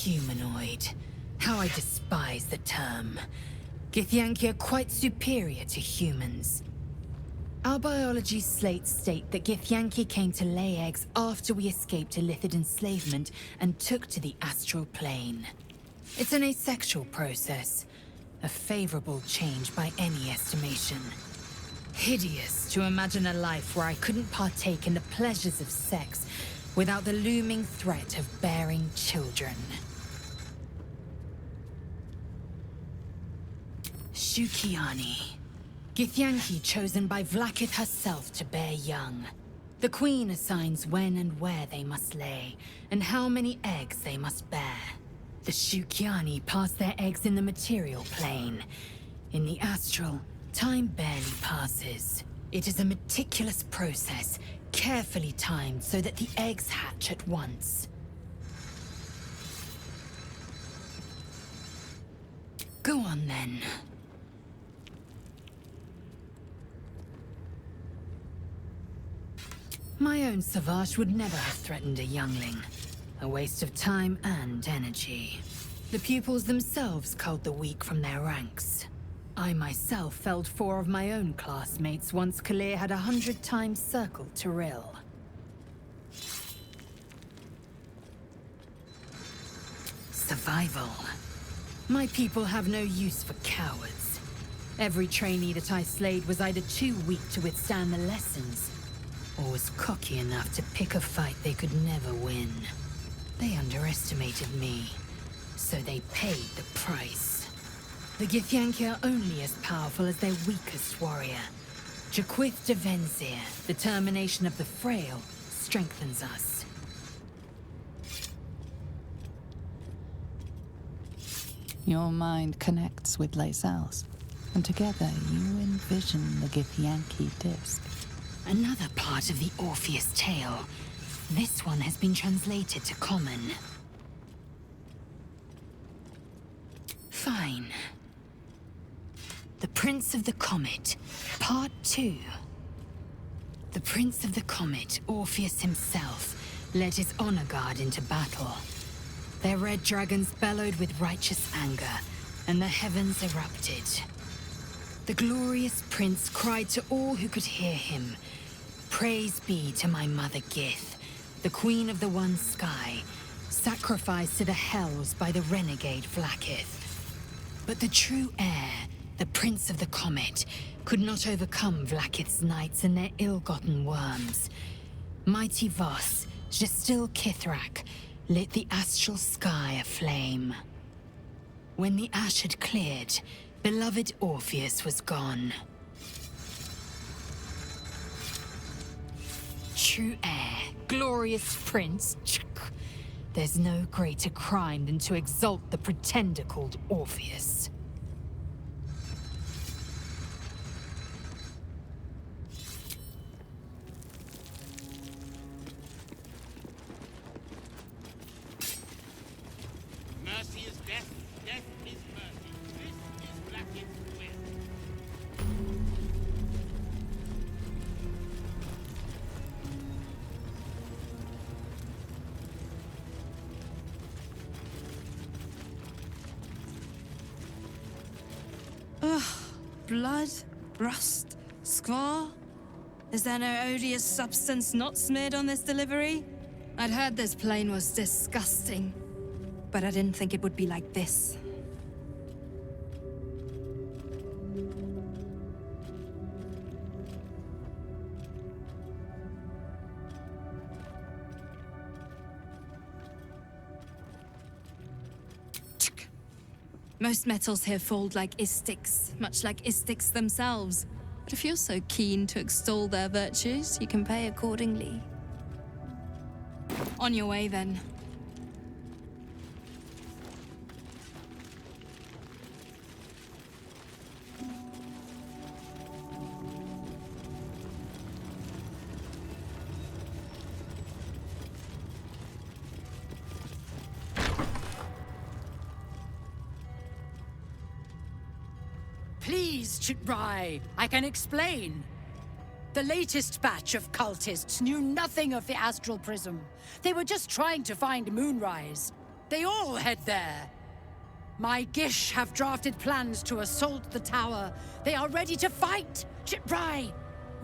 Humanoid. How I despise the term. Githyanki are quite superior to humans. Our biology slates state that githyanki came to lay eggs after we escaped illicit enslavement and took to the astral plane. It's an asexual process, a favorable change by any estimation. Hideous to imagine a life where I couldn't partake in the pleasures of sex without the looming threat of bearing children. Shukiani. Githyanki chosen by Vlaakith herself to bear young. The Queen assigns when and where they must lay, and how many eggs they must bear. The Shukiani pass their eggs in the material plane. In the astral, time barely passes. It is a meticulous process, carefully timed so that the eggs hatch at once. Go on then. My own Savage would never have threatened a youngling. A waste of time and energy. The pupils themselves culled the weak from their ranks. I myself felled 4 of my own classmates once Kalir had 100 times circled Tyrell. Survival. My people have no use for cowards. Every trainee that I slayed was either too weak to withstand the lessons, or was cocky enough to pick a fight they could never win. They underestimated me, so they paid the price. The Githyanki are only as powerful as their weakest warrior. Jaquith de Venzir, the termination of the frail, strengthens us. Your mind connects with Lae'zel's, and together you envision the Githyanki disc. Another part of the Orpheus tale. This one has been translated to Common. Fine. The Prince of the Comet, Part 2. The Prince of the Comet, Orpheus himself, led his honor guard into battle. Their red dragons bellowed with righteous anger, and the heavens erupted. The glorious prince cried to all who could hear him, "Praise be to my mother Gith, the queen of the one sky, sacrificed to the hells by the renegade Vlaakith." But the true heir, the Prince of the Comet, could not overcome Vlaakith's knights and their ill-gotten worms. Mighty Voss, Gestil Kithrak, lit the astral sky aflame. When the ash had cleared, beloved Orpheus was gone. True heir, glorious prince. There's no greater crime than to exalt the pretender called Orpheus. Mercy is death, death is mercy. This is Vlaakith's will. Ugh, blood, rust, squall. Is there no odious substance not smeared on this delivery? I'd heard this plane was disgusting, but I didn't think it would be like this. Most metals here fold like istics, much like istics themselves. But if you're so keen to extol their virtues, you can pay accordingly. On your way, then. Please, Chitrai, I can explain. The latest batch of cultists knew nothing of the astral prism. They were just trying to find Moonrise. They all head there. My Gish have drafted plans to assault the tower. They are ready to fight, Chitrai.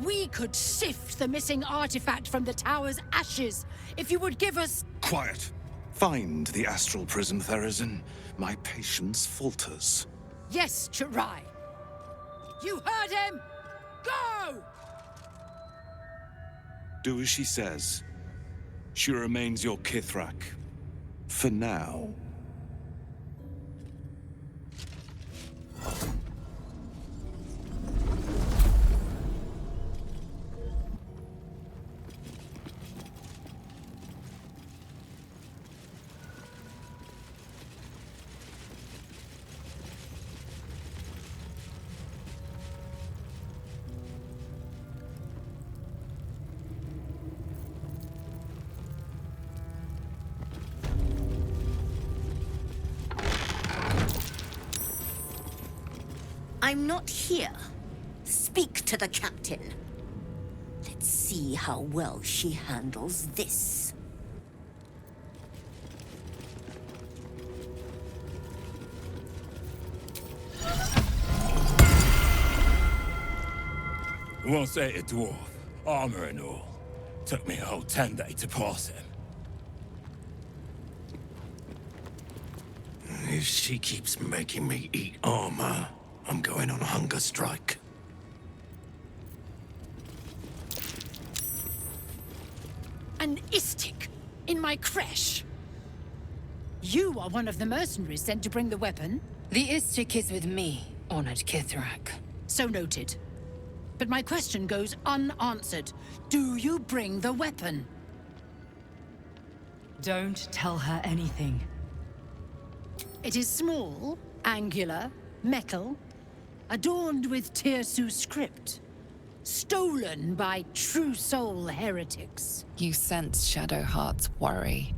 We could sift the missing artifact from the tower's ashes if you would give us... Quiet. Find the astral prism, Therazin. My patience falters. Yes, Chirai. You heard him! Go! Do as she says. She remains your Kithrak. For now. I'm not here. Speak to the captain. Let's see how well she handles this. Once ate a dwarf, armor and all. Took me a whole 10 days to pass him. If she keeps making me eat armor, I'm going on a hunger strike. An Istik in my creche. You are one of the mercenaries sent to bring the weapon. The Istik is with me, honored Kithrak. So noted. But my question goes unanswered. Do you bring the weapon? Don't tell her anything. It is small, angular, metal, adorned with Tirsu script. Stolen by true soul heretics. You sense Shadowheart's worry.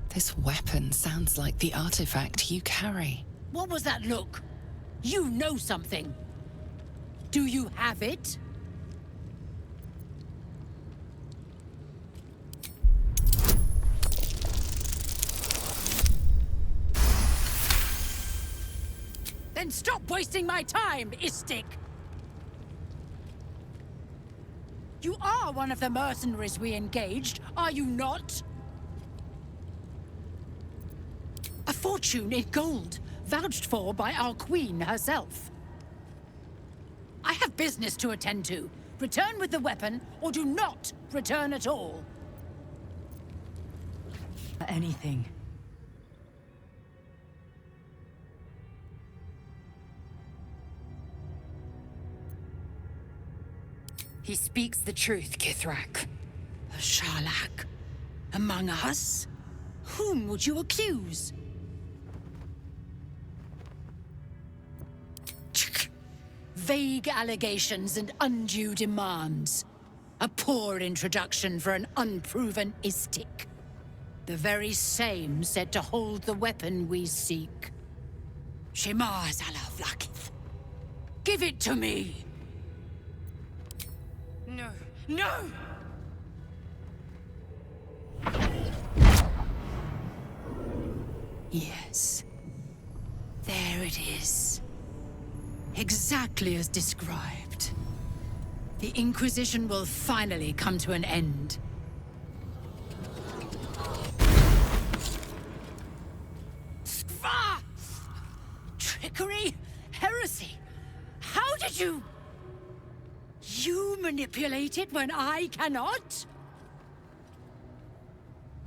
This weapon sounds like the artifact you carry. What was that look? You know something. Do you have it? Then stop wasting my time, Istik! You are one of the mercenaries we engaged, are you not? A fortune in gold, vouched for by our queen herself. I have business to attend to. Return with the weapon, or do not return at all. Anything. He speaks the truth, Kithrak. A Sharlak? Among us? Whom would you accuse? Vague allegations and undue demands. A poor introduction for an unproven Istik. The very same said to hold the weapon we seek. Shema Zala Vlaakith. Give it to me! No, no! Yes. There it is. Exactly as described. The Inquisition will finally come to an end. Skva! Trickery? Heresy? How did you... You manipulate it when I cannot?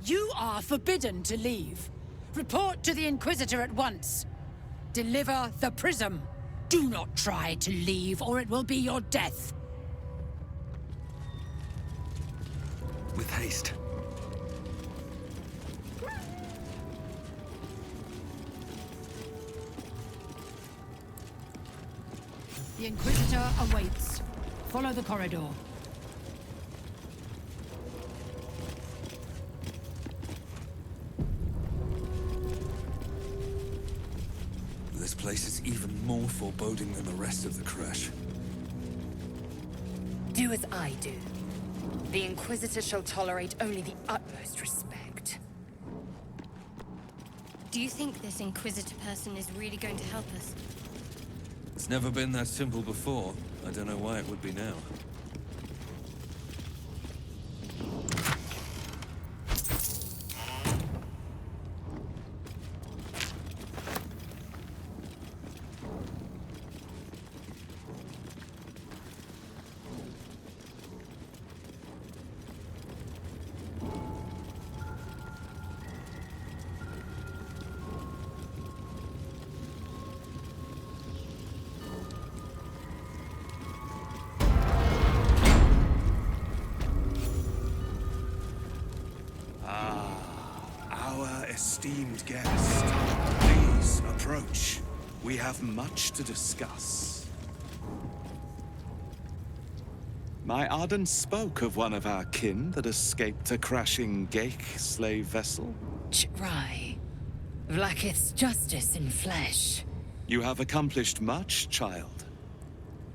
You are forbidden to leave. Report to the Inquisitor at once. Deliver the prism. Do not try to leave, or it will be your death. With haste. The Inquisitor awaits. Follow the corridor. This place is even more foreboding than the rest of the crash. Do as I do. The Inquisitor shall tolerate only the utmost respect. Do you think this Inquisitor person is really going to help us? It's never been that simple before. I don't know why it would be now. esteemed guest. Please approach. We have much to discuss. My Arden spoke of one of our kin that escaped a crashing Geik slave vessel. Right. Vlaakith's justice in flesh. You have accomplished much, child.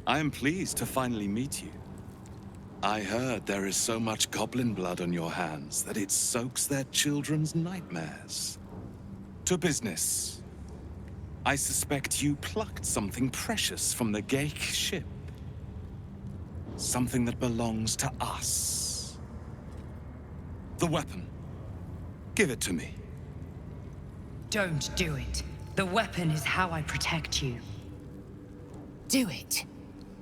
I am pleased to finally meet you. I heard there is so much goblin blood on your hands that it soaks their children's nightmares. To business. I suspect you plucked something precious from the Geik ship. Something that belongs to us. The weapon. Give it to me. Don't do it. The weapon is how I protect you. Do it.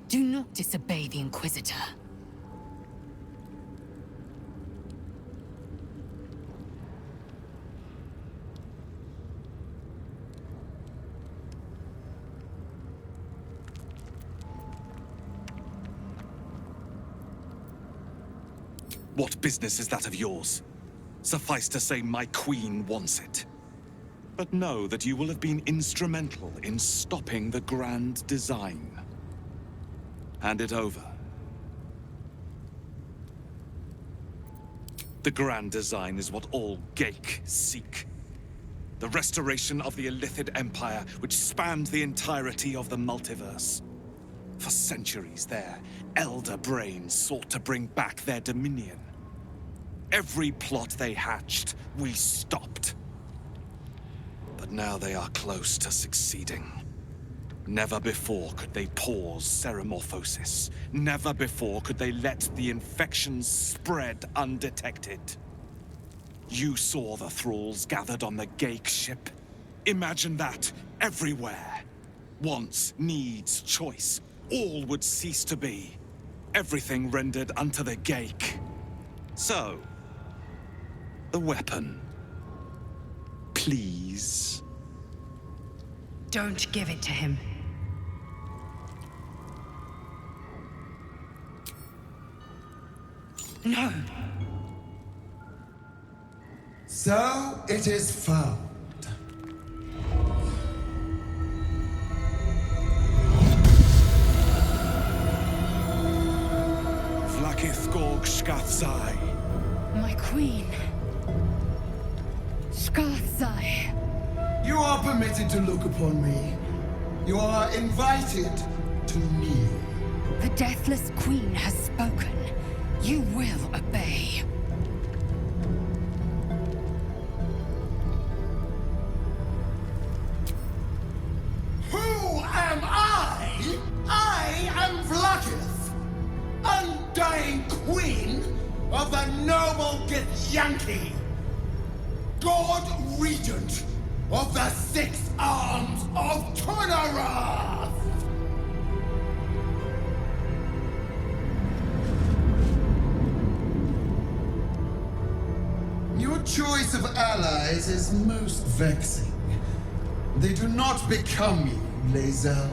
Do not disobey the Inquisitor. What business is that of yours? Suffice to say, my queen wants it. But know that you will have been instrumental in stopping the grand design. Hand it over. The grand design is what all Geik seek. The restoration of the Illithid Empire, which spanned the entirety of the multiverse. For centuries, their elder brains sought to bring back their dominion. Every plot they hatched, we stopped. But now they are close to succeeding. Never before could they pause ceremorphosis. Never before could they let the infections spread undetected. You saw the thralls gathered on the Geik ship. Imagine that, everywhere. Wants, needs, choice. All would cease to be. Everything rendered unto the Geik. So, the weapon. Please. Don't give it to him. No. So it is found. Vlaakith Gorg Shkathzai. My queen. Shkathzai. You are permitted to look upon me. You are invited to kneel. The Deathless Queen has spoken. You will obey. Who am I? I am Vlaakith, undying queen of the noble githyanki, God Regent of the Six Arms of Tunnarath! Your choice of allies is most vexing. They do not become you, Lae'zel.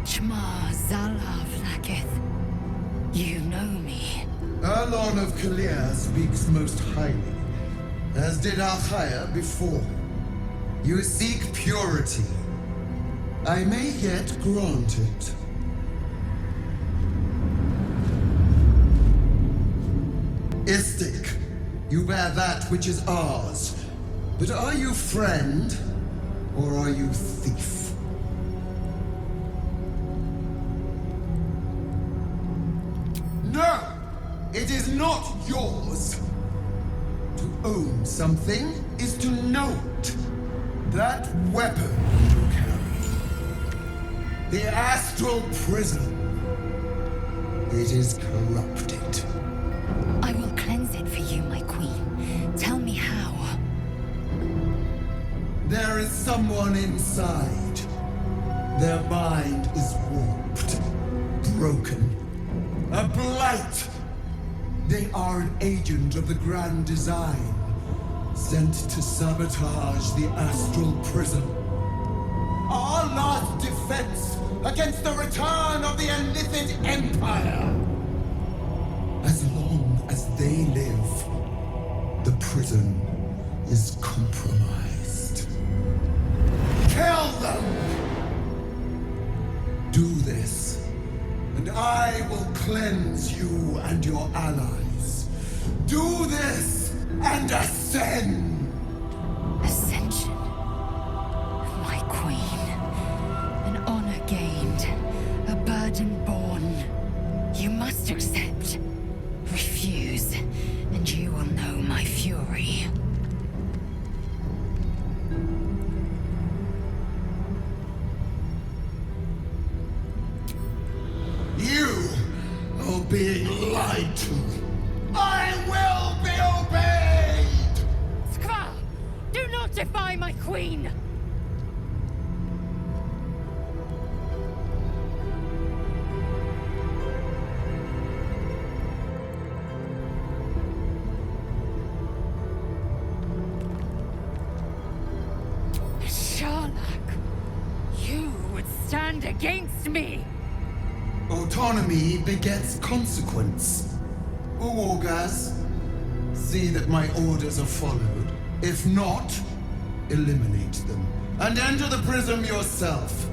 Shma Zala Vlaakith. You know me. Erlon of Kalir speaks most highly, as did Alchaya before. You seek purity. I may yet grant it. Istik, you bear that which is ours. But are you friend, or are you thief? No! It is not yours! To own something is to know it. That weapon you carry. The astral prism. It is corrupted. I will cleanse it for you, my queen. Tell me how. There is someone inside. Their mind is warped, broken, a blight. They are an agent of the grand design, sent to sabotage the astral prism. Our last defense against the return of the Illithid Empire. As long as they live, the prism is compromised. cleanse you and your allies. Do this and ascend! Ascension. My queen. An honor gained. A burden borne. You must accept. Refuse, and you will know my fury. You are being lied to. I will be obeyed! Skva! Do not defy my queen! Sharlak, you would stand against me! Autonomy begets consequence. Uorgas, see that my orders are followed. If not, eliminate them. And enter the prism yourself.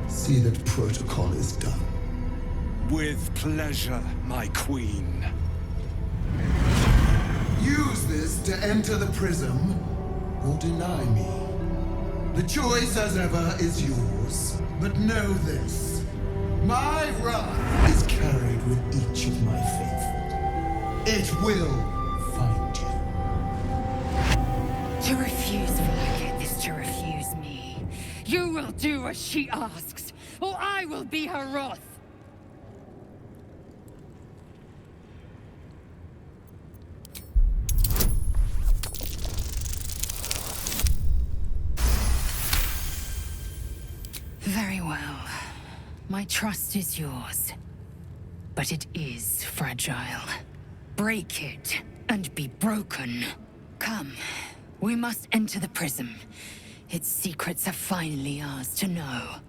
See that protocol is done. With pleasure, my queen. Use this to enter the prism, or deny me. The choice, as ever, is yours. But know this. My wrath is carried with each of my faithful. It will find you. To refuse Vlaakith is to refuse me. You will do as she asks, or I will be her wrath. Very well. My trust is yours. But it is fragile. Break it, and be broken. Come, we must enter the prism. Its secrets are finally ours to know.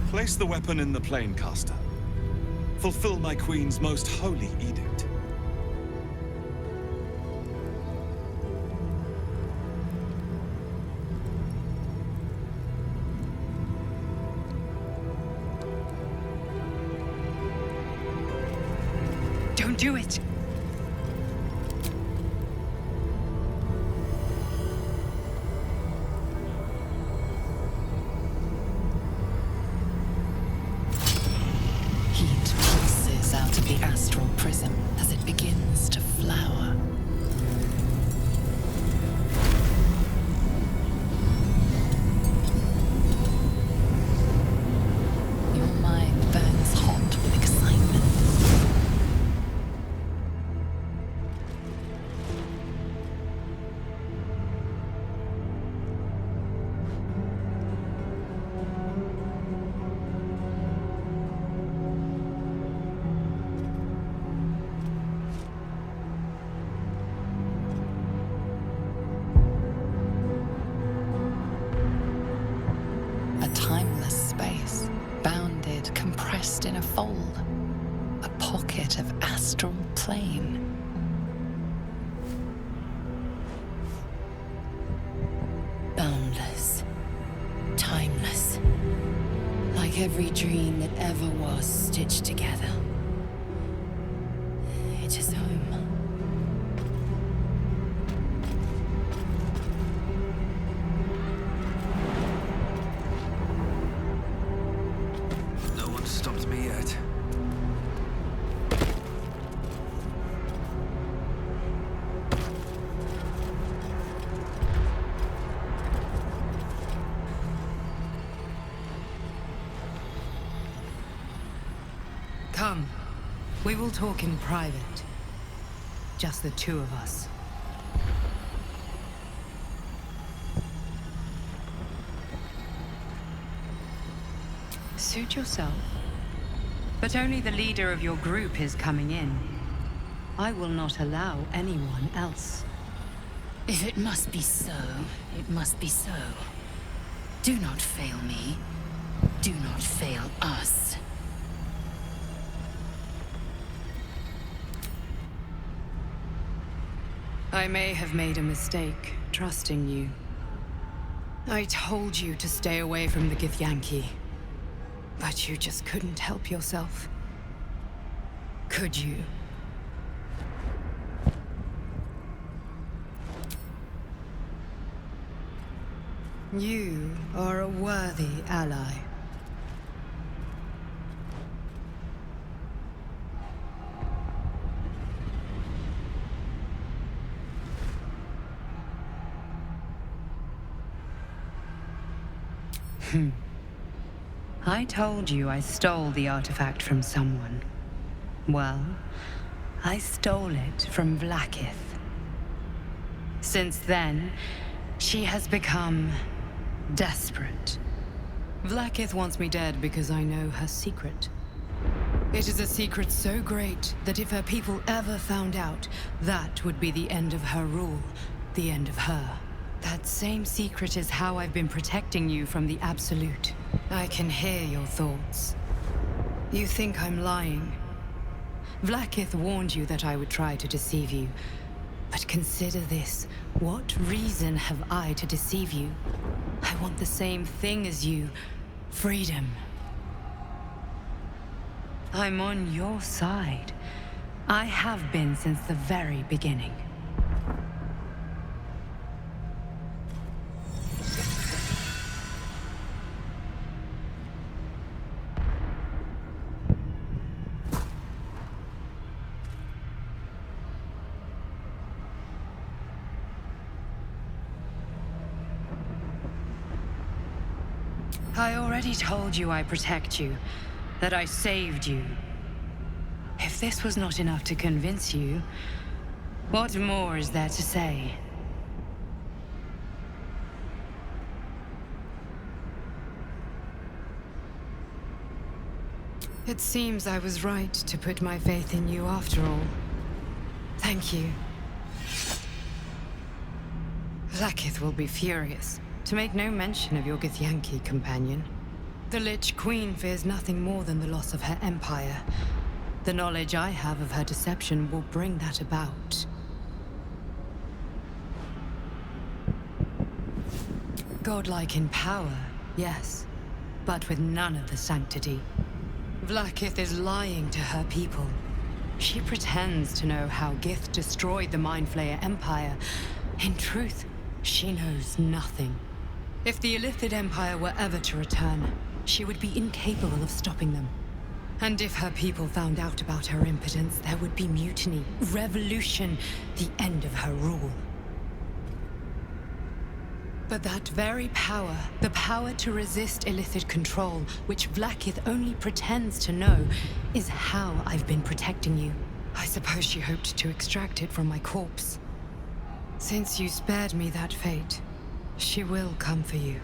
Place the weapon in the planecaster. Fulfill my queen's most holy edict. Don't do it! Heat pulses out of the astral prism as it begins to flower. Your mind burns hot with excitement. A timeless space, bounded, compressed in a fold. A pocket of astral plane. Boundless. Timeless. Like every dream that ever was stitched together. It is home. No one stopped me yet. Come. We will talk in private. Just the two of us. Suit yourself. But only the leader of your group is coming in. I will not allow anyone else. If it must be so, it must be so. Do not fail me. Do not fail us. I may have made a mistake, trusting you. I told you to stay away from the Githyanki. But you just couldn't help yourself. Could you? You are a worthy ally. I told you I stole the artifact from someone. Well, I stole it from Vlaakith. Since then, she has become desperate. Vlaakith wants me dead because I know her secret. It is a secret so great that if her people ever found out, that would be the end of her rule, the end of her. That same secret is how I've been protecting you from the Absolute. I can hear your thoughts. You think I'm lying. Vlaakith warned you that I would try to deceive you. But consider this. What reason have I to deceive you? I want the same thing as you. Freedom. I'm on your side. I have been since the very beginning. I already told you I protect you, that I saved you. If this was not enough to convince you, what more is there to say? It seems I was right to put my faith in you after all. Thank you. Vlaakith will be furious, to make no mention of your githyanki companion. The Lich Queen fears nothing more than the loss of her empire. The knowledge I have of her deception will bring that about. Godlike in power, yes, but with none of the sanctity. Vlaakith is lying to her people. She pretends to know how Gith destroyed the Mind Flayer Empire. In truth, she knows nothing. If the Illithid Empire were ever to return, she would be incapable of stopping them. And if her people found out about her impotence, there would be mutiny, revolution, the end of her rule. But that very power, the power to resist Illithid control, which Vlaakith only pretends to know, is how I've been protecting you. I suppose she hoped to extract it from my corpse. Since you spared me that fate, she will come for you.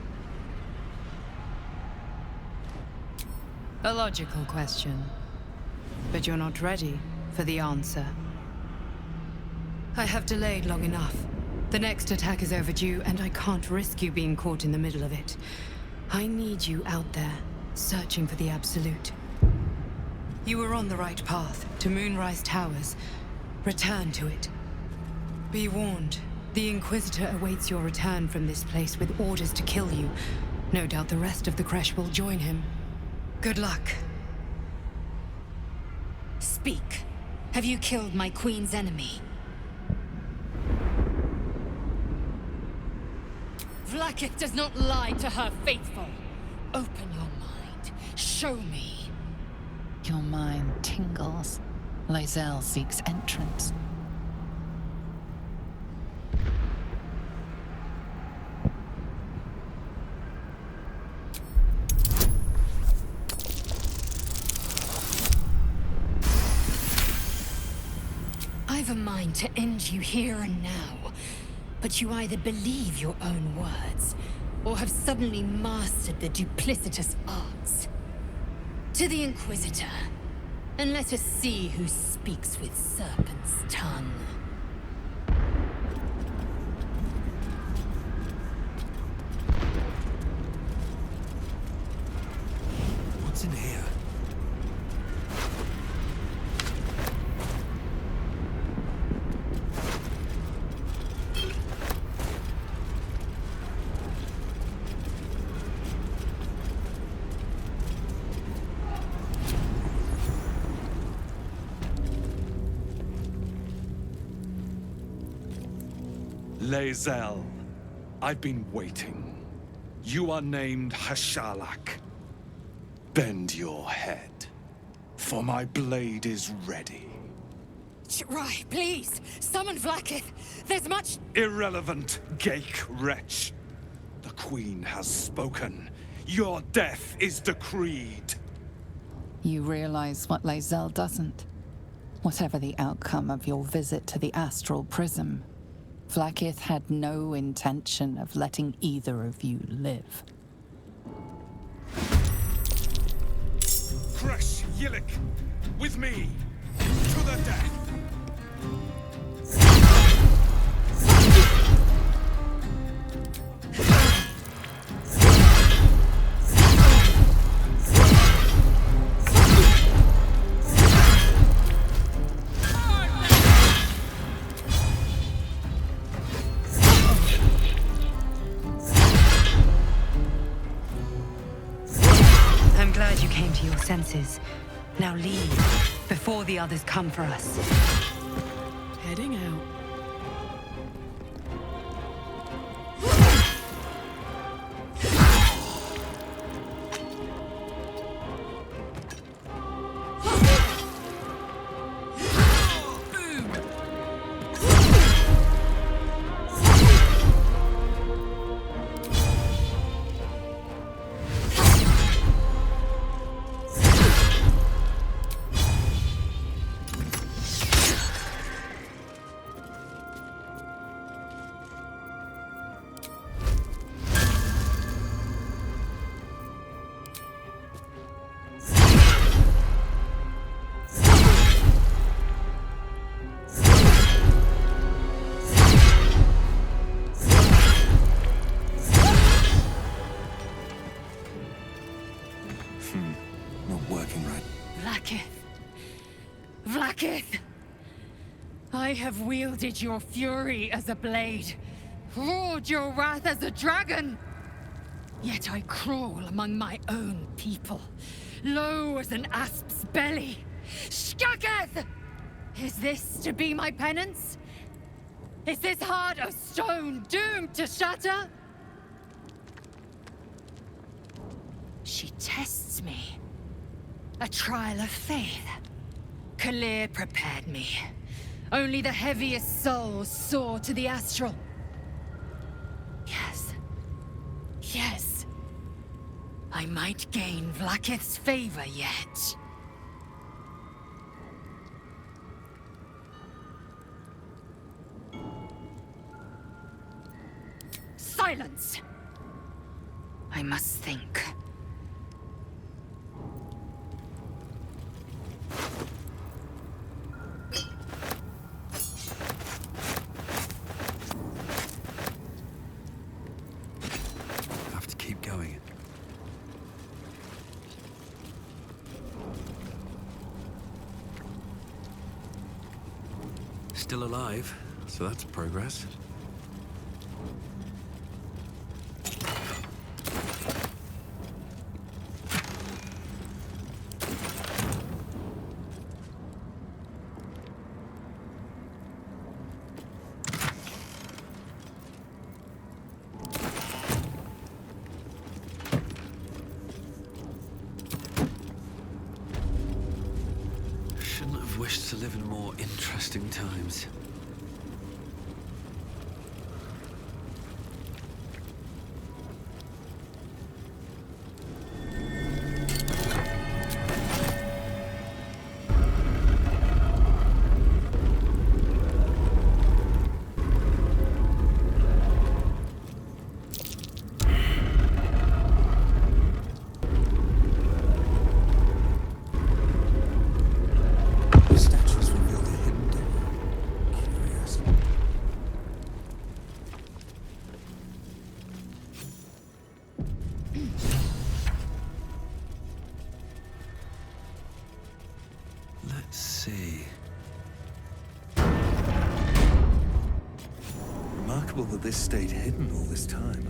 A logical question, but you're not ready for the answer. I have delayed long enough. The next attack is overdue, and I can't risk you being caught in the middle of it. I need you out there, searching for the Absolute. You were on the right path, to Moonrise Towers. Return to it. Be warned. The Inquisitor awaits your return from this place with orders to kill you. No doubt the rest of the Kresh will join him. Good luck. Speak. Have you killed my queen's enemy? Vlaakith does not lie to her faithful. Open your mind. Show me. Your mind tingles. Lae'zel seeks entrance. I've a mind to end you here and now, but you either believe your own words, or have suddenly mastered the duplicitous arts. To the Inquisitor, and let us see who speaks with serpent's tongue. What's in here? Lae'zel, I've been waiting. You are named Hashalak. Bend your head, for my blade is ready. Rai, please, summon Vlaakith. There's much... Irrelevant, Geik wretch. The Queen has spoken. Your death is decreed. You realize what Lae'zel doesn't? Whatever the outcome of your visit to the astral prism, Vlaakith had no intention of letting either of you live. Kresh Yillik, with me, to the death. I'm glad you came to your senses. Now leave, before the others come for us. Heading out. Vlaakith! I have wielded your fury as a blade, roared your wrath as a dragon. Yet I crawl among my own people, low as an asp's belly. Shkaketh! Is this to be my penance? Is this heart of stone doomed to shatter? She tests me. A trial of faith. Kalir prepared me. Only the heaviest souls soar to the astral. Yes. Yes. I might gain Vlaakith's favor yet. Silence! I must think. Have to keep going. Still alive, so that's progress. Shouldn't have wished to live in more interesting times. Statues reveal the hidden devil. Curious. Let's see. Remarkable that this stayed hidden all this time.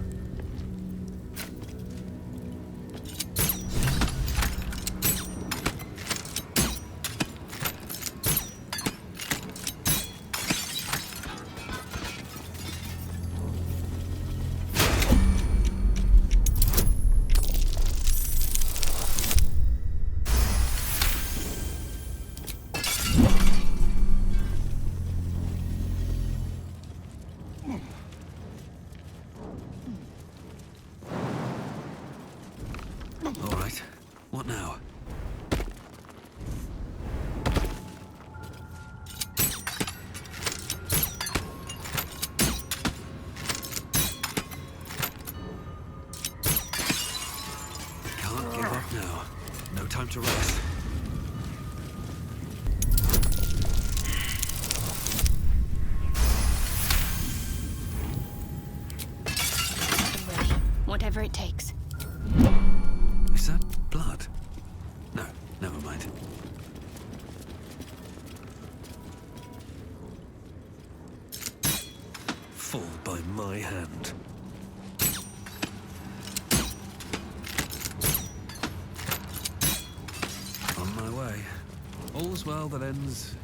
inside. Fall by my hand. On my way. All's well that ends...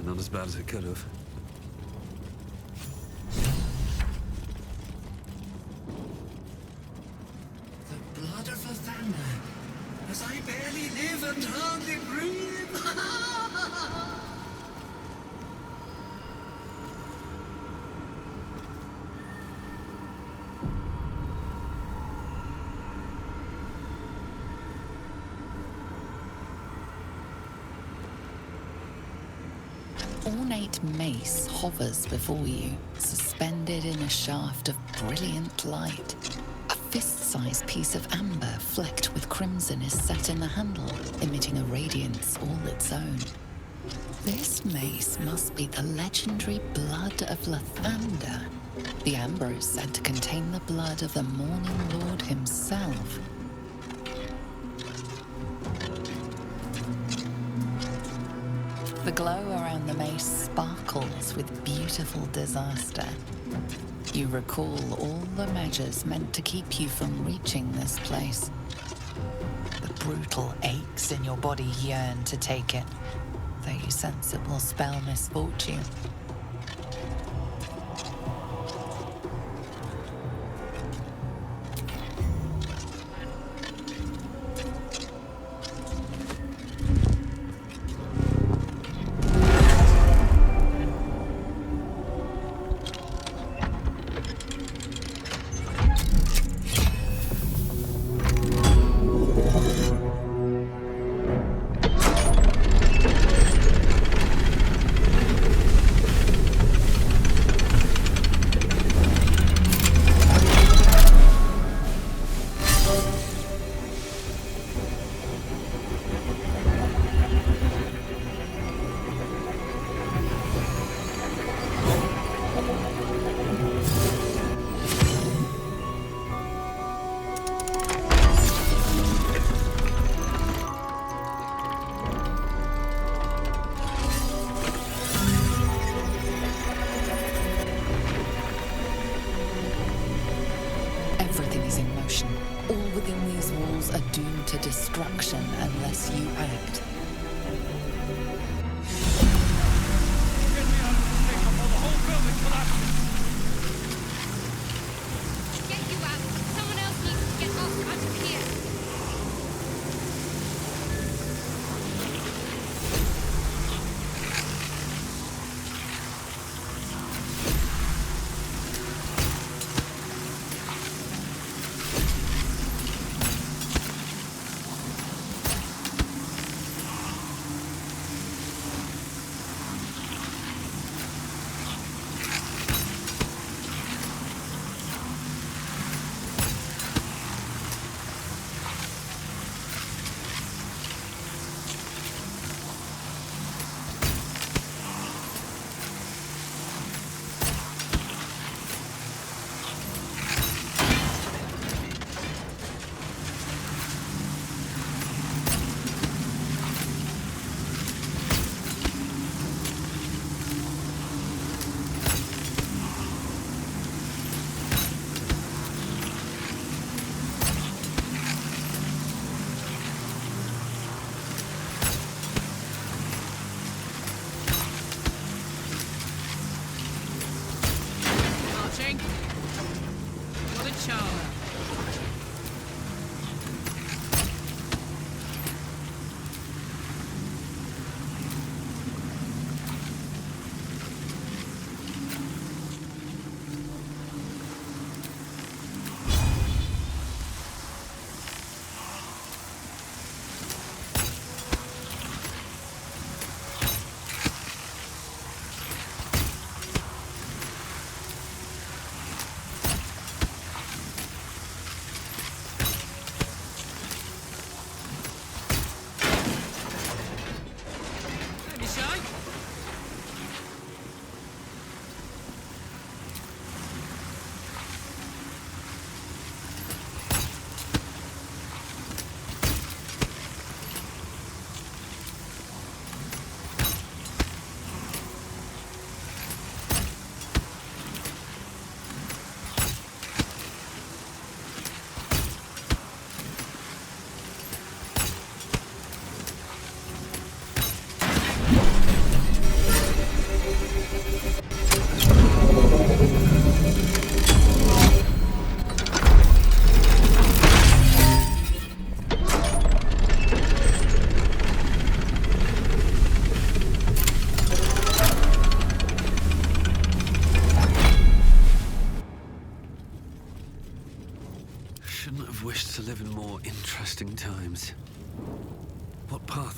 not as bad as it could have. The blood of the thunder, as I barely live and hardly breathe. Ornate mace hovers before you, suspended in a shaft of brilliant light. A fist-sized piece of amber flecked with crimson is set in the handle, emitting a radiance all its own. This mace must be the legendary blood of Lathander. The amber is said to contain the blood of the Morning Lord himself. The glow around the mace sparkles with beautiful disaster. You recall all the measures meant to keep you from reaching this place. The brutal aches in your body yearn to take it, though you sense it will spell misfortune. To destruction unless you act. Get you out! Someone else needs to get us out of here!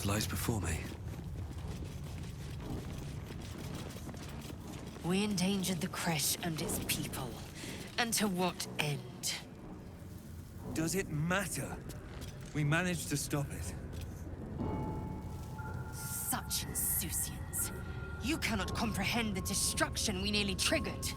path lies before me. We endangered the creche and its people. And to what end? Does it matter? We managed to stop it. Such insouciance. You cannot comprehend the destruction we nearly triggered.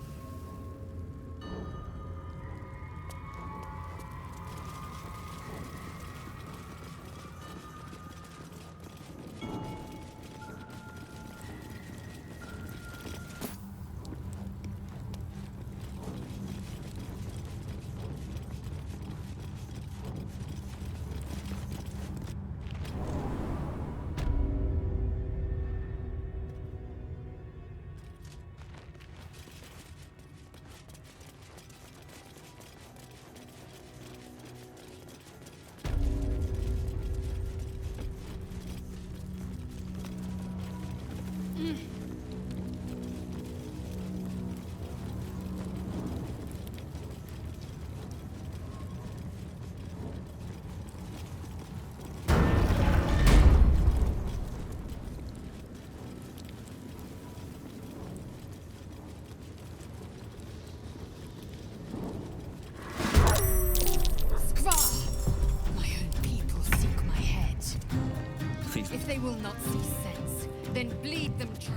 If they will not see sense, then bleed them dry.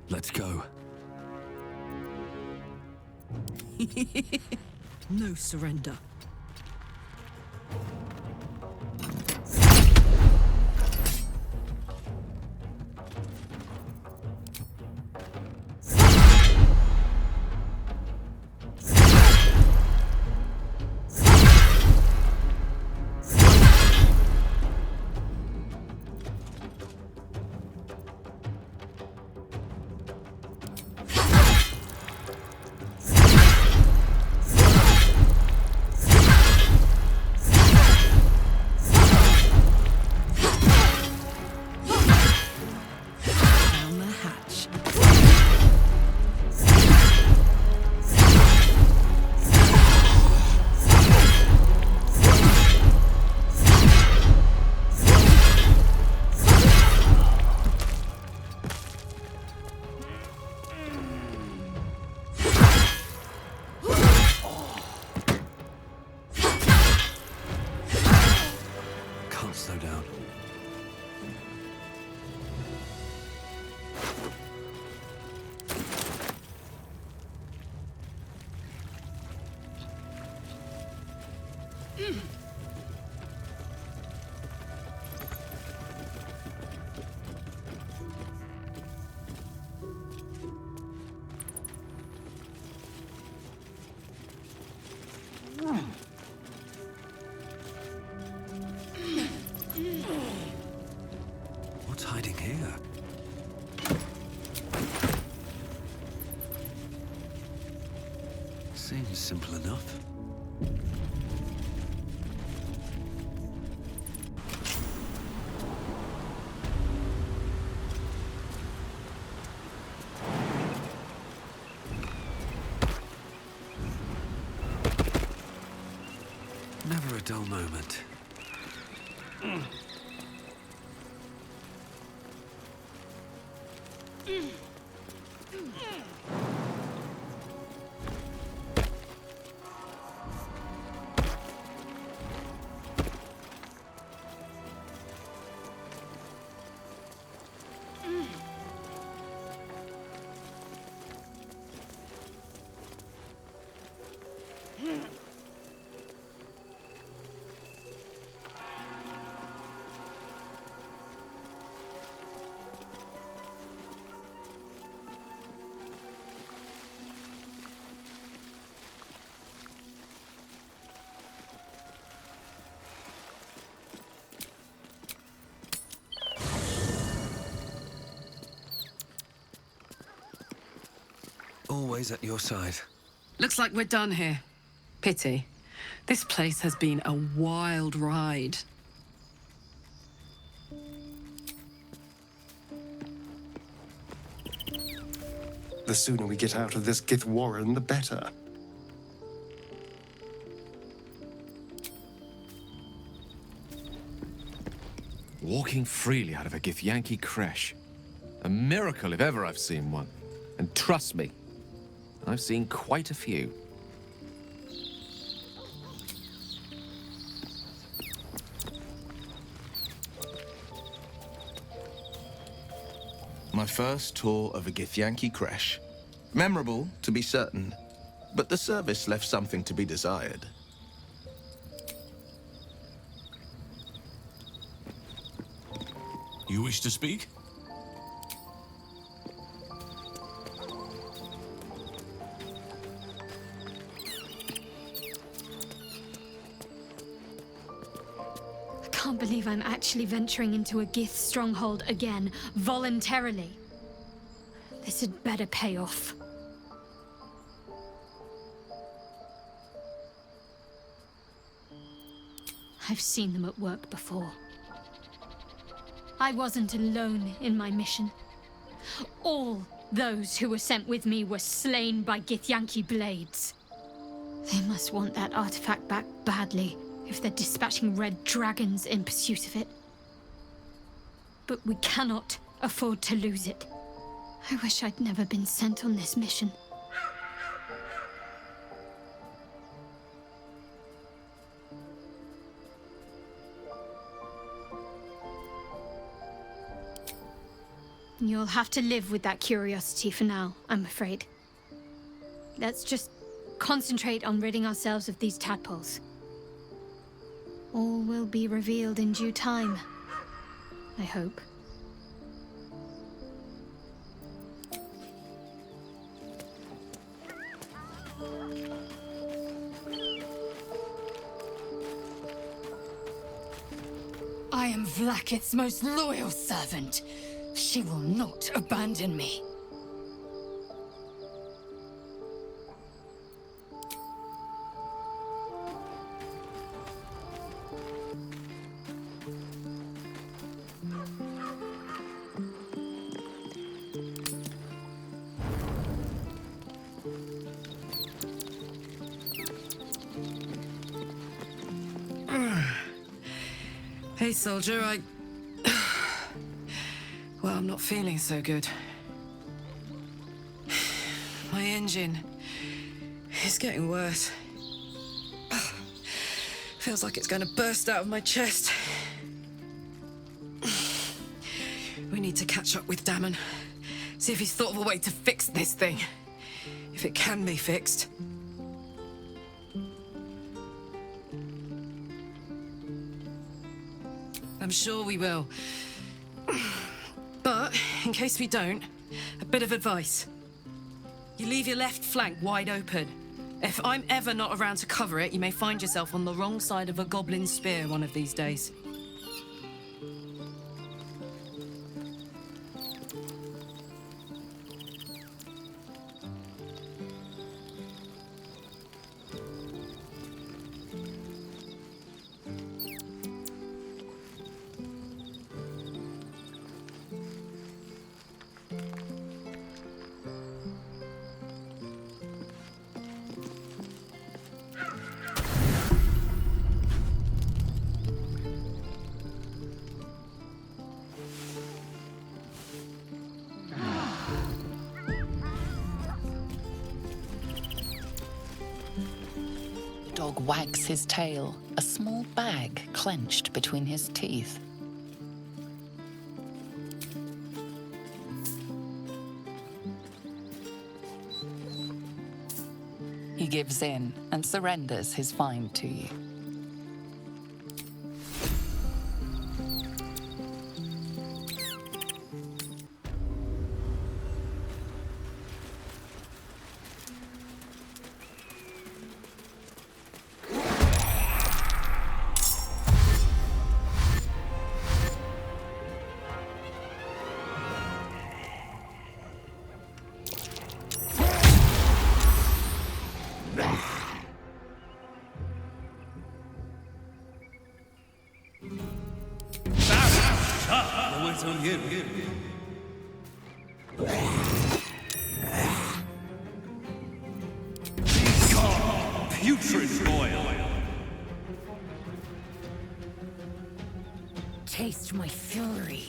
Let's go. No surrender. What's hiding here? Seems simple enough. Never a dull moment. Always at your side. Looks like we're done here. Pity. This place has been a wild ride. The sooner we get out of this Gith warren, the better. Walking freely out of a githyanki creche. A miracle if ever I've seen one. And trust me, I've seen quite a few. My first tour of a githyanki creche. Memorable, to be certain, but the service left something to be desired. You wish to speak? I can't believe I'm actually venturing into a Gith stronghold again, voluntarily. This had better pay off. I've seen them at work before. I wasn't alone in my mission. All those who were sent with me were slain by githyanki blades. They must want that artifact back badly if they're dispatching red dragons in pursuit of it. But we cannot afford to lose it. I wish I'd never been sent on this mission. You'll have to live with that curiosity for now, I'm afraid. Let's just concentrate on ridding ourselves of these tadpoles. All will be revealed in due time, I hope. I am Vlaakith's most loyal servant. She will not abandon me. Hey, soldier, Well, I'm not feeling so good. My engine is getting worse. Feels like it's going to burst out of my chest. We need to catch up with Damon. See if he's thought of a way to fix this thing. If it can be fixed. I'm sure we will. But, in case we don't, a bit of advice. You leave your left flank wide open. If I'm ever not around to cover it, you may find yourself on the wrong side of a goblin spear one of these days. dog wags his tail, a small bag clenched between his teeth. He gives in and surrenders his find to you. On you. Putrid boil. Taste my fury.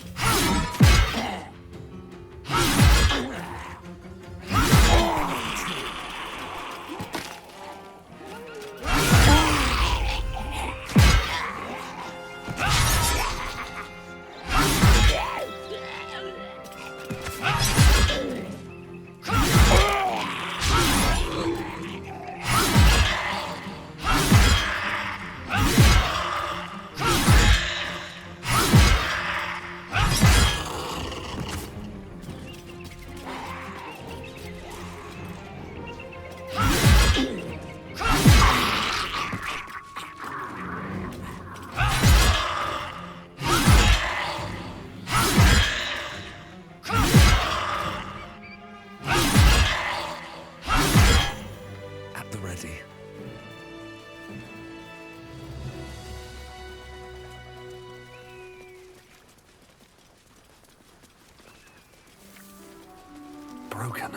Broken.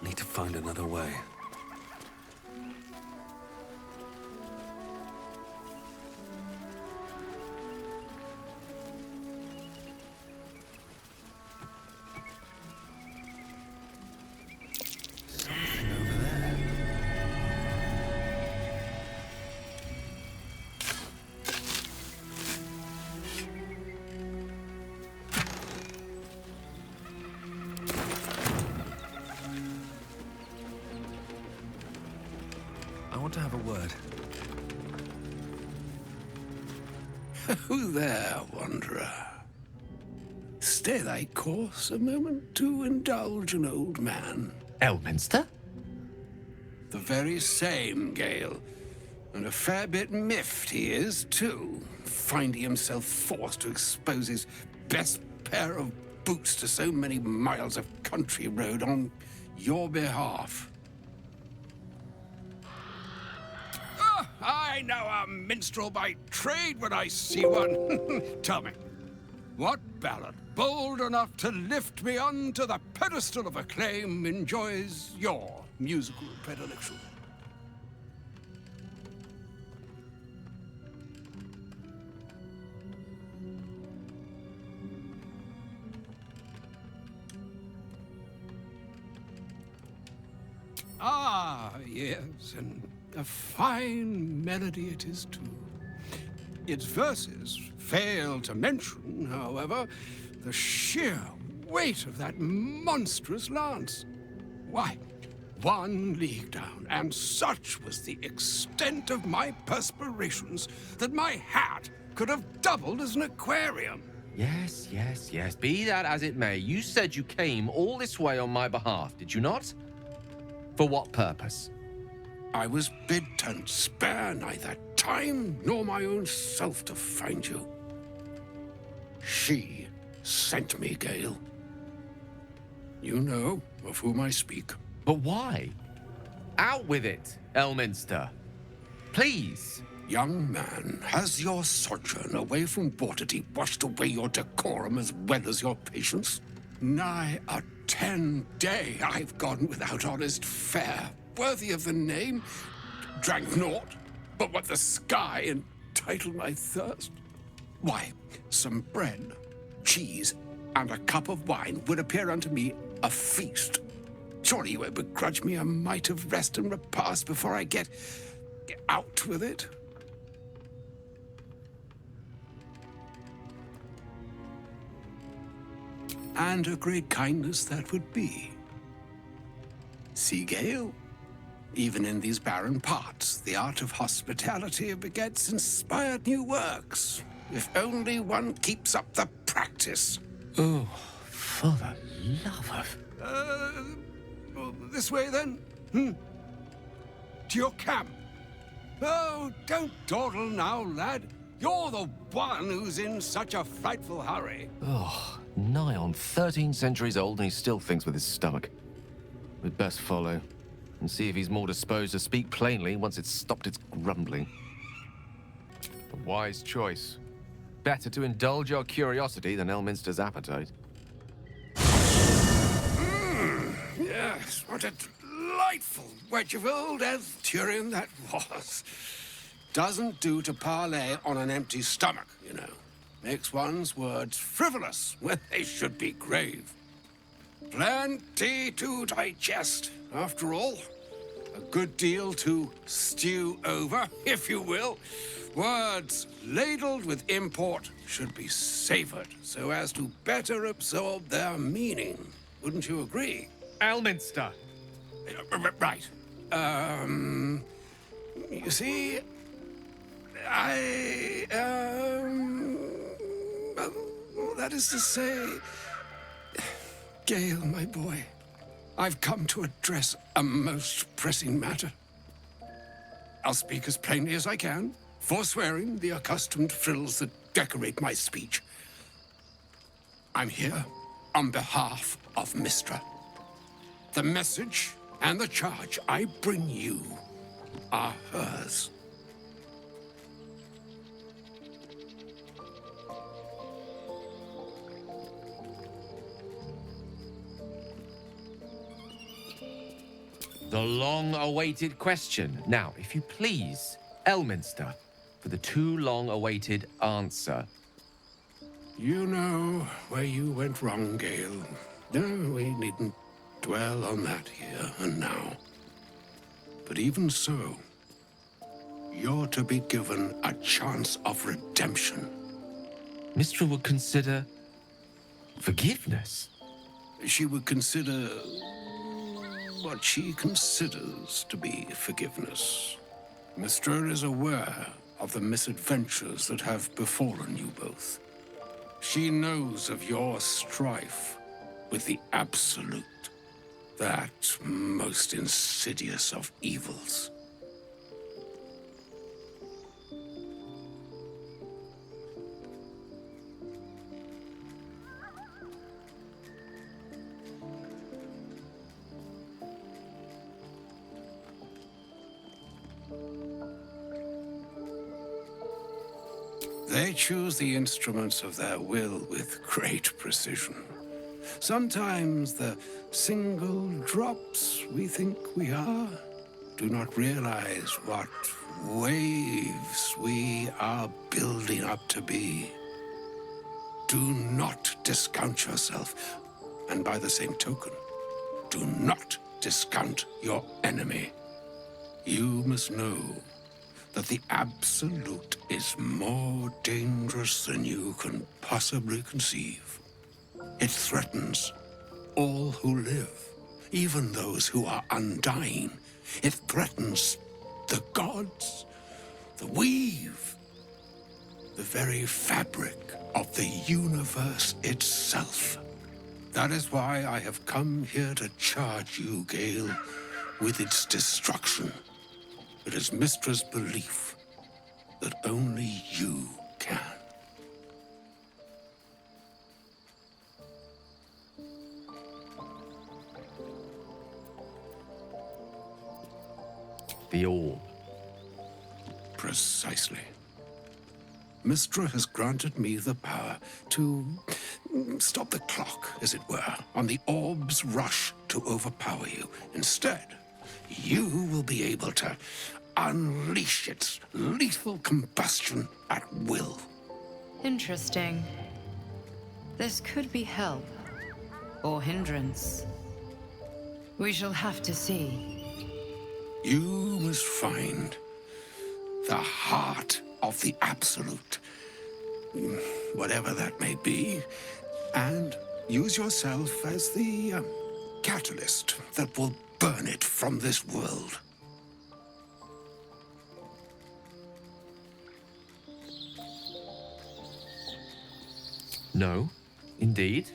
Need to find another way. To have a word. Who there, wanderer? Stay thy course a moment to indulge an old man. Elminster? The very same, Gale. And a fair bit miffed he is, too, finding himself forced to expose his best pair of boots to so many miles of country road on your behalf. I know a minstrel by trade when I see one. Tell me, what ballad bold enough to lift me onto the pedestal of acclaim enjoys your musical predilection? Ah, yes, and a fine melody it is, too. Its verses fail to mention, however, the sheer weight of that monstrous lance. Why, 1 league down, and such was the extent of my perspirations that my hat could have doubled as an aquarium. Yes. Be that as it may, you said you came all this way on my behalf, did you not? For what purpose? I was bid to spare neither time nor my own self to find you. She sent me, Gale. You know of whom I speak. But why? Out with it, Elminster. Please. Young man, has your sojourn away from Bortity washed away your decorum as well as your patience? Nigh a 10-day I've gone without honest fare, worthy of the name. Drank naught but what the sky entitled my thirst. Why, some bread, cheese, and a cup of wine would appear unto me a feast. Surely you won't begrudge me a mite of rest and repast before I get Out with it. And a great kindness that would be. See, Gale? Even in these barren parts, the art of hospitality begets inspired new works. If only one keeps up the practice. Oh, for the love of... This way, then? To your camp. Oh, don't dawdle now, lad. You're the one who's in such a frightful hurry. Oh, nigh on 13 centuries old and he still thinks with his stomach. We'd best follow and see if he's more disposed to speak plainly once it's stopped its grumbling. A wise choice. Better to indulge your curiosity than Elminster's appetite. Yes, what a delightful wedge of old Arthurian that was. Doesn't do to parley on an empty stomach, you know. Makes one's words frivolous when they should be grave. Plenty to digest, after all. A good deal to stew over, if you will. Words ladled with import should be savored so as to better absorb their meaning. Wouldn't you agree? Elminster! Right. You see, that is to say, Gale, my boy, I've come to address a most pressing matter. I'll speak as plainly as I can, forswearing the accustomed frills that decorate my speech. I'm here on behalf of Nuestra. The message and the charge I bring you are hers. The long-awaited question. Now, if you please, Elminster, for the too long-awaited answer. You know where you went wrong, Gale. No, we needn't dwell on that here and now. But even so, you're to be given a chance of redemption. Nuestra would consider forgiveness. She would consider what she considers to be forgiveness. Nuestra is aware of the misadventures that have befallen you both. She knows of your strife with the Absolute, that most insidious of evils. They choose the instruments of their will with great precision. Sometimes the single drops we think we are do not realize what waves we are building up to be. Do not discount yourself, and by the same token, do not discount your enemy. You must know that the Absolute is more dangerous than you can possibly conceive. It threatens all who live, even those who are undying. It threatens the gods, the weave, the very fabric of the universe itself. That is why I have come here to charge you, Gale, with its destruction. It is Nuestra's belief that only you can. The orb. Precisely. Nuestra has granted me the power to stop the clock, as it were, on the orb's rush to overpower you. Instead, you will be able to unleash its lethal combustion at will. Interesting. This could be help, or hindrance. We shall have to see. You must find the heart of the Absolute, whatever that may be, and use yourself as the catalyst that will burn it from this world. No, indeed.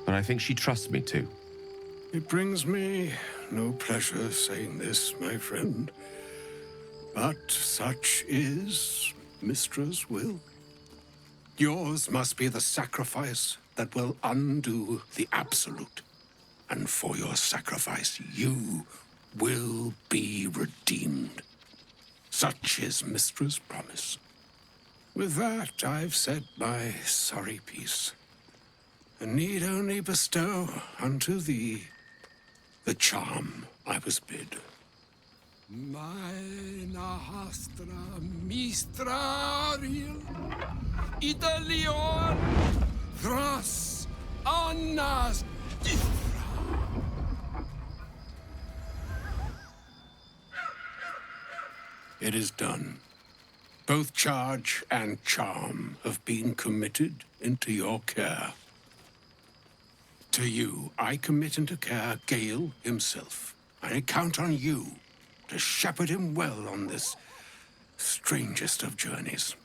But I think she trusts me too. It brings me no pleasure saying this, my friend, but such is Mystra's will. Yours must be the sacrifice that will undo the Absolute. And for your sacrifice, you will be redeemed. Such is Mystra's promise. With that, I've said my sorry piece, and need only bestow unto thee the charm I was bid. Meine hastra mistrariel, Italion, thras annas difra. It is done. Both charge and charm have been committed into your care. To you, I commit into care Gale himself. I count on you to shepherd him well on this strangest of journeys.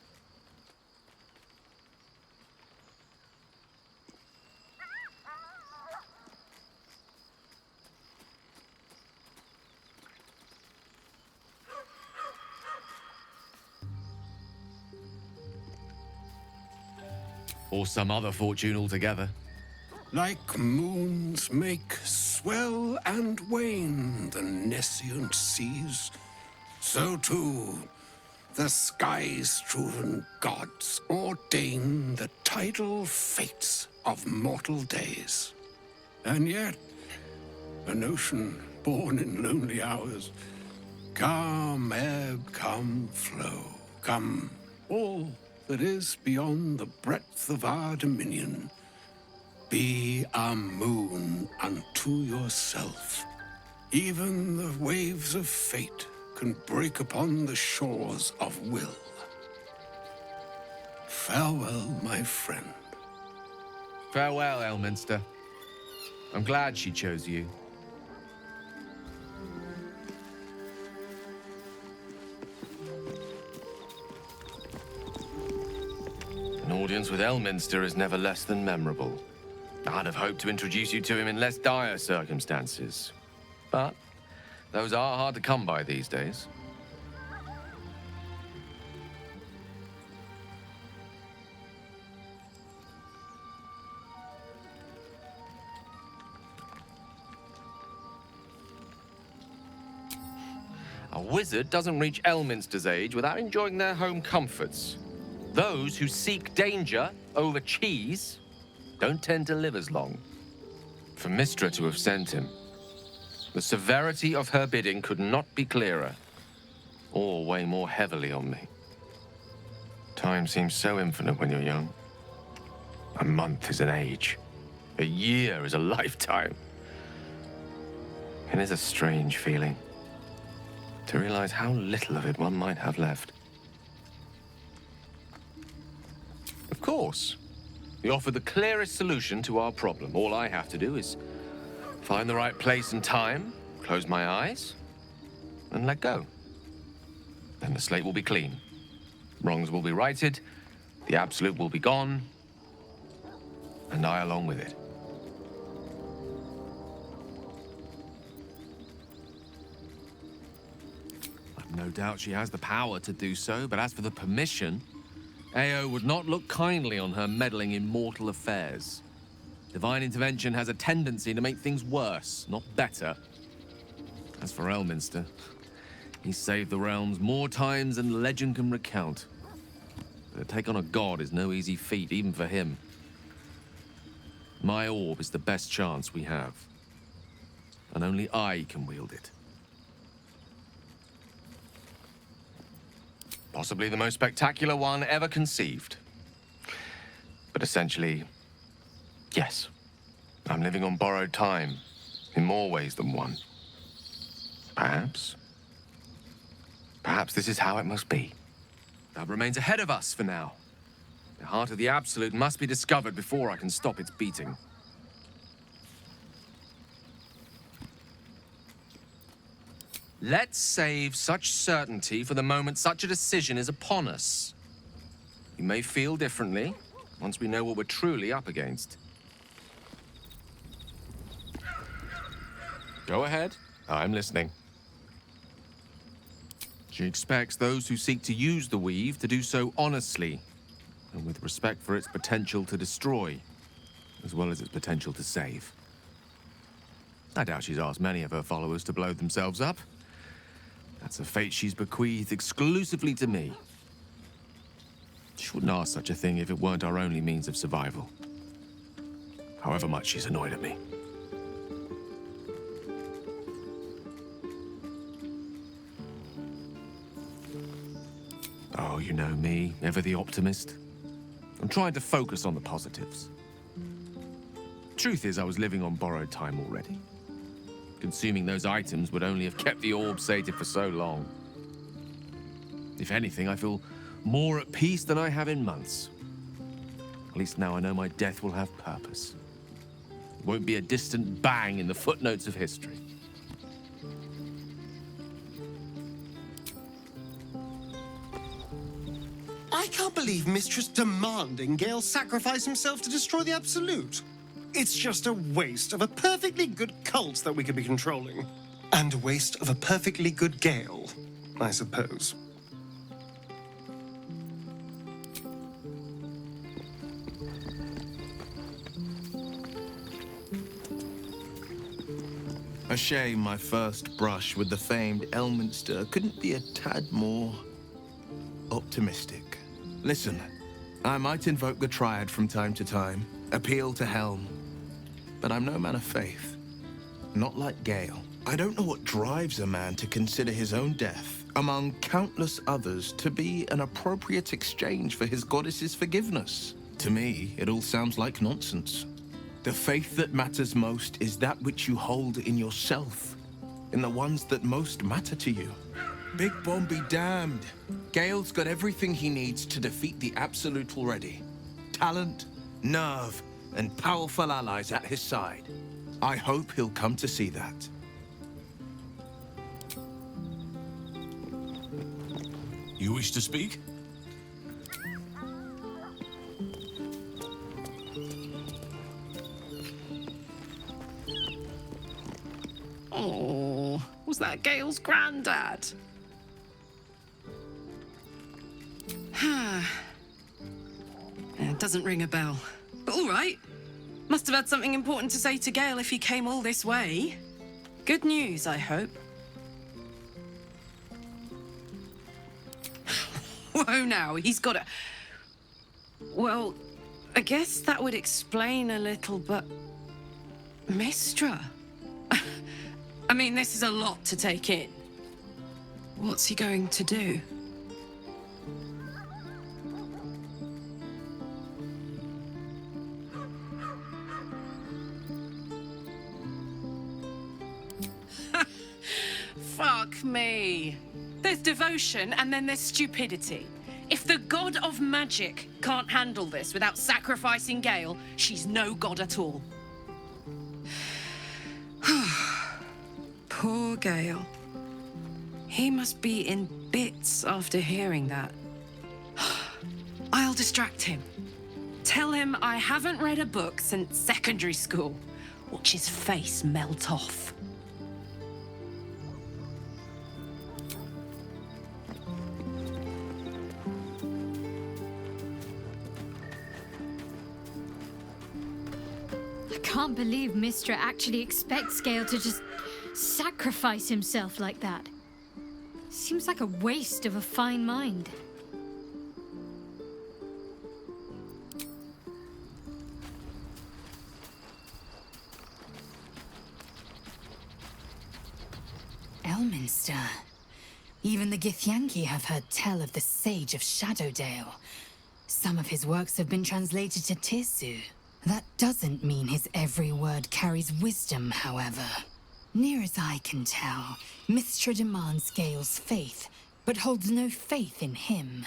Or some other fortune altogether. Like moons make swell and wane the nescient seas, so too the sky-strewn gods ordain the tidal fates of mortal days. And yet, an ocean born in lonely hours, come ebb, come flow, come all that is beyond the breadth of our dominion. Be a moon unto yourself. Even the waves of fate can break upon the shores of will. Farewell, my friend. Farewell, Elminster. I'm glad she chose you. An audience with Elminster is never less than memorable. I'd have hoped to introduce you to him in less dire circumstances. But those are hard to come by these days. A wizard doesn't reach Elminster's age without enjoying their home comforts. Those who seek danger over cheese don't tend to live as long. For Mystra to have sent him, the severity of her bidding could not be clearer, or weigh more heavily on me. Time seems so infinite when you're young. A month is an age. A year is a lifetime. It is a strange feeling to realize how little of it one might have left. Of course, you offer the clearest solution to our problem. All I have to do is find the right place and time, close my eyes, and let go. Then the slate will be clean. Wrongs will be righted, the Absolute will be gone, and I along with it. I've no doubt she has the power to do so, but as for the permission, Ao would not look kindly on her meddling in mortal affairs. Divine intervention has a tendency to make things worse, not better. As for Elminster, he's saved the realms more times than legend can recount. But to take on a god is no easy feat, even for him. My orb is the best chance we have, and only I can wield it. Possibly the most spectacular one ever conceived. But essentially, yes, I'm living on borrowed time in more ways than one. Perhaps Perhaps this is how it must be. That remains ahead of us for now. The heart of the Absolute must be discovered before I can stop its beating. Let's save such certainty for the moment such a decision is upon us. You may feel differently once we know what we're truly up against. Go ahead. I'm listening. She expects those who seek to use the weave to do so honestly, and with respect for its potential to destroy, as well as its potential to save. I doubt she's asked many of her followers to blow themselves up. That's a fate she's bequeathed exclusively to me. She wouldn't ask such a thing if it weren't our only means of survival. However much she's annoyed at me. Oh, you know me, ever the optimist. I'm trying to focus on the positives. Truth is, I was living on borrowed time already. Consuming those items would only have kept the orb sated for so long. If anything, I feel more at peace than I have in months. At least now I know my death will have purpose. It won't be a distant bang in the footnotes of history. I can't believe Mistress demanding Gale sacrifice himself to destroy the Absolute. It's just a waste of a perfectly good cult that we could be controlling. And a waste of a perfectly good Gale, I suppose. A shame my first brush with the famed Elminster couldn't be a tad more optimistic. Listen, I might invoke the Triad from time to time, appeal to Helm, but I'm no man of faith. Not like Gale. I don't know what drives a man to consider his own death, among countless others, to be an appropriate exchange for his goddess's forgiveness. To me, it all sounds like nonsense. The faith that matters most is that which you hold in yourself, in the ones that most matter to you. Big Bomb be damned. Gale's got everything he needs to defeat the Absolute already. Talent, nerve, and powerful allies at his side. I hope he'll come to see that. You wish to speak? Oh, was that Gale's granddad? It doesn't ring a bell. But all right. Must have had something important to say to Gale if he came all this way. Good news, I hope. Whoa now, he's got a... Well, I guess that would explain a little, but... Nuestra? I mean, this is a lot to take in. What's he going to do? Fuck me. There's devotion and then there's stupidity. If the god of magic can't handle this without sacrificing Gale, she's no god at all. Poor Gale. He must be in bits after hearing that. I'll distract him. Tell him I haven't read a book since secondary school. Watch his face melt off. I can't believe Mistra actually expects Gale to just sacrifice himself like that. Seems like a waste of a fine mind. Elminster. Even the Githyanki have heard tell of the Sage of Shadowdale. Some of his works have been translated to Tirsu. That doesn't mean his every word carries wisdom, however. Near as I can tell, Mistra demands Gale's faith but holds no faith in him.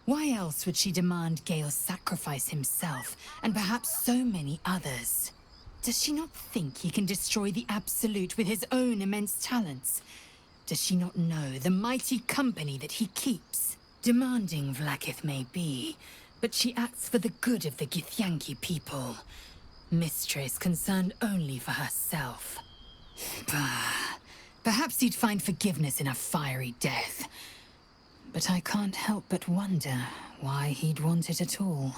Why else would she demand Gale sacrifice himself, and perhaps so many others? Does she not think he can destroy the Absolute with his own immense talents? Does she not know the mighty company that he keeps? Demanding Vlaakith may be, but she acts for the good of the Githyanki people. Nuestra is concerned only for herself. Perhaps he'd find forgiveness in a fiery death. But I can't help but wonder why he'd want it at all.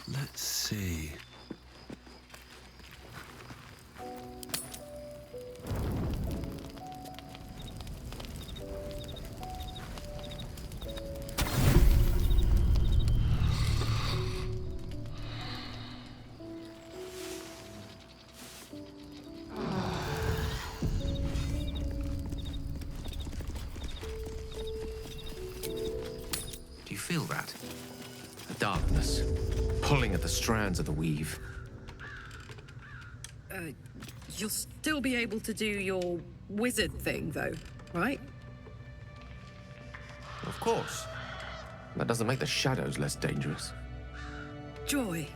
Let's see. Do you feel that? The darkness, pulling at the strands of the weave. You'll still be able to do your wizard thing, though, right? Of course. That doesn't make the shadows less dangerous. Joy.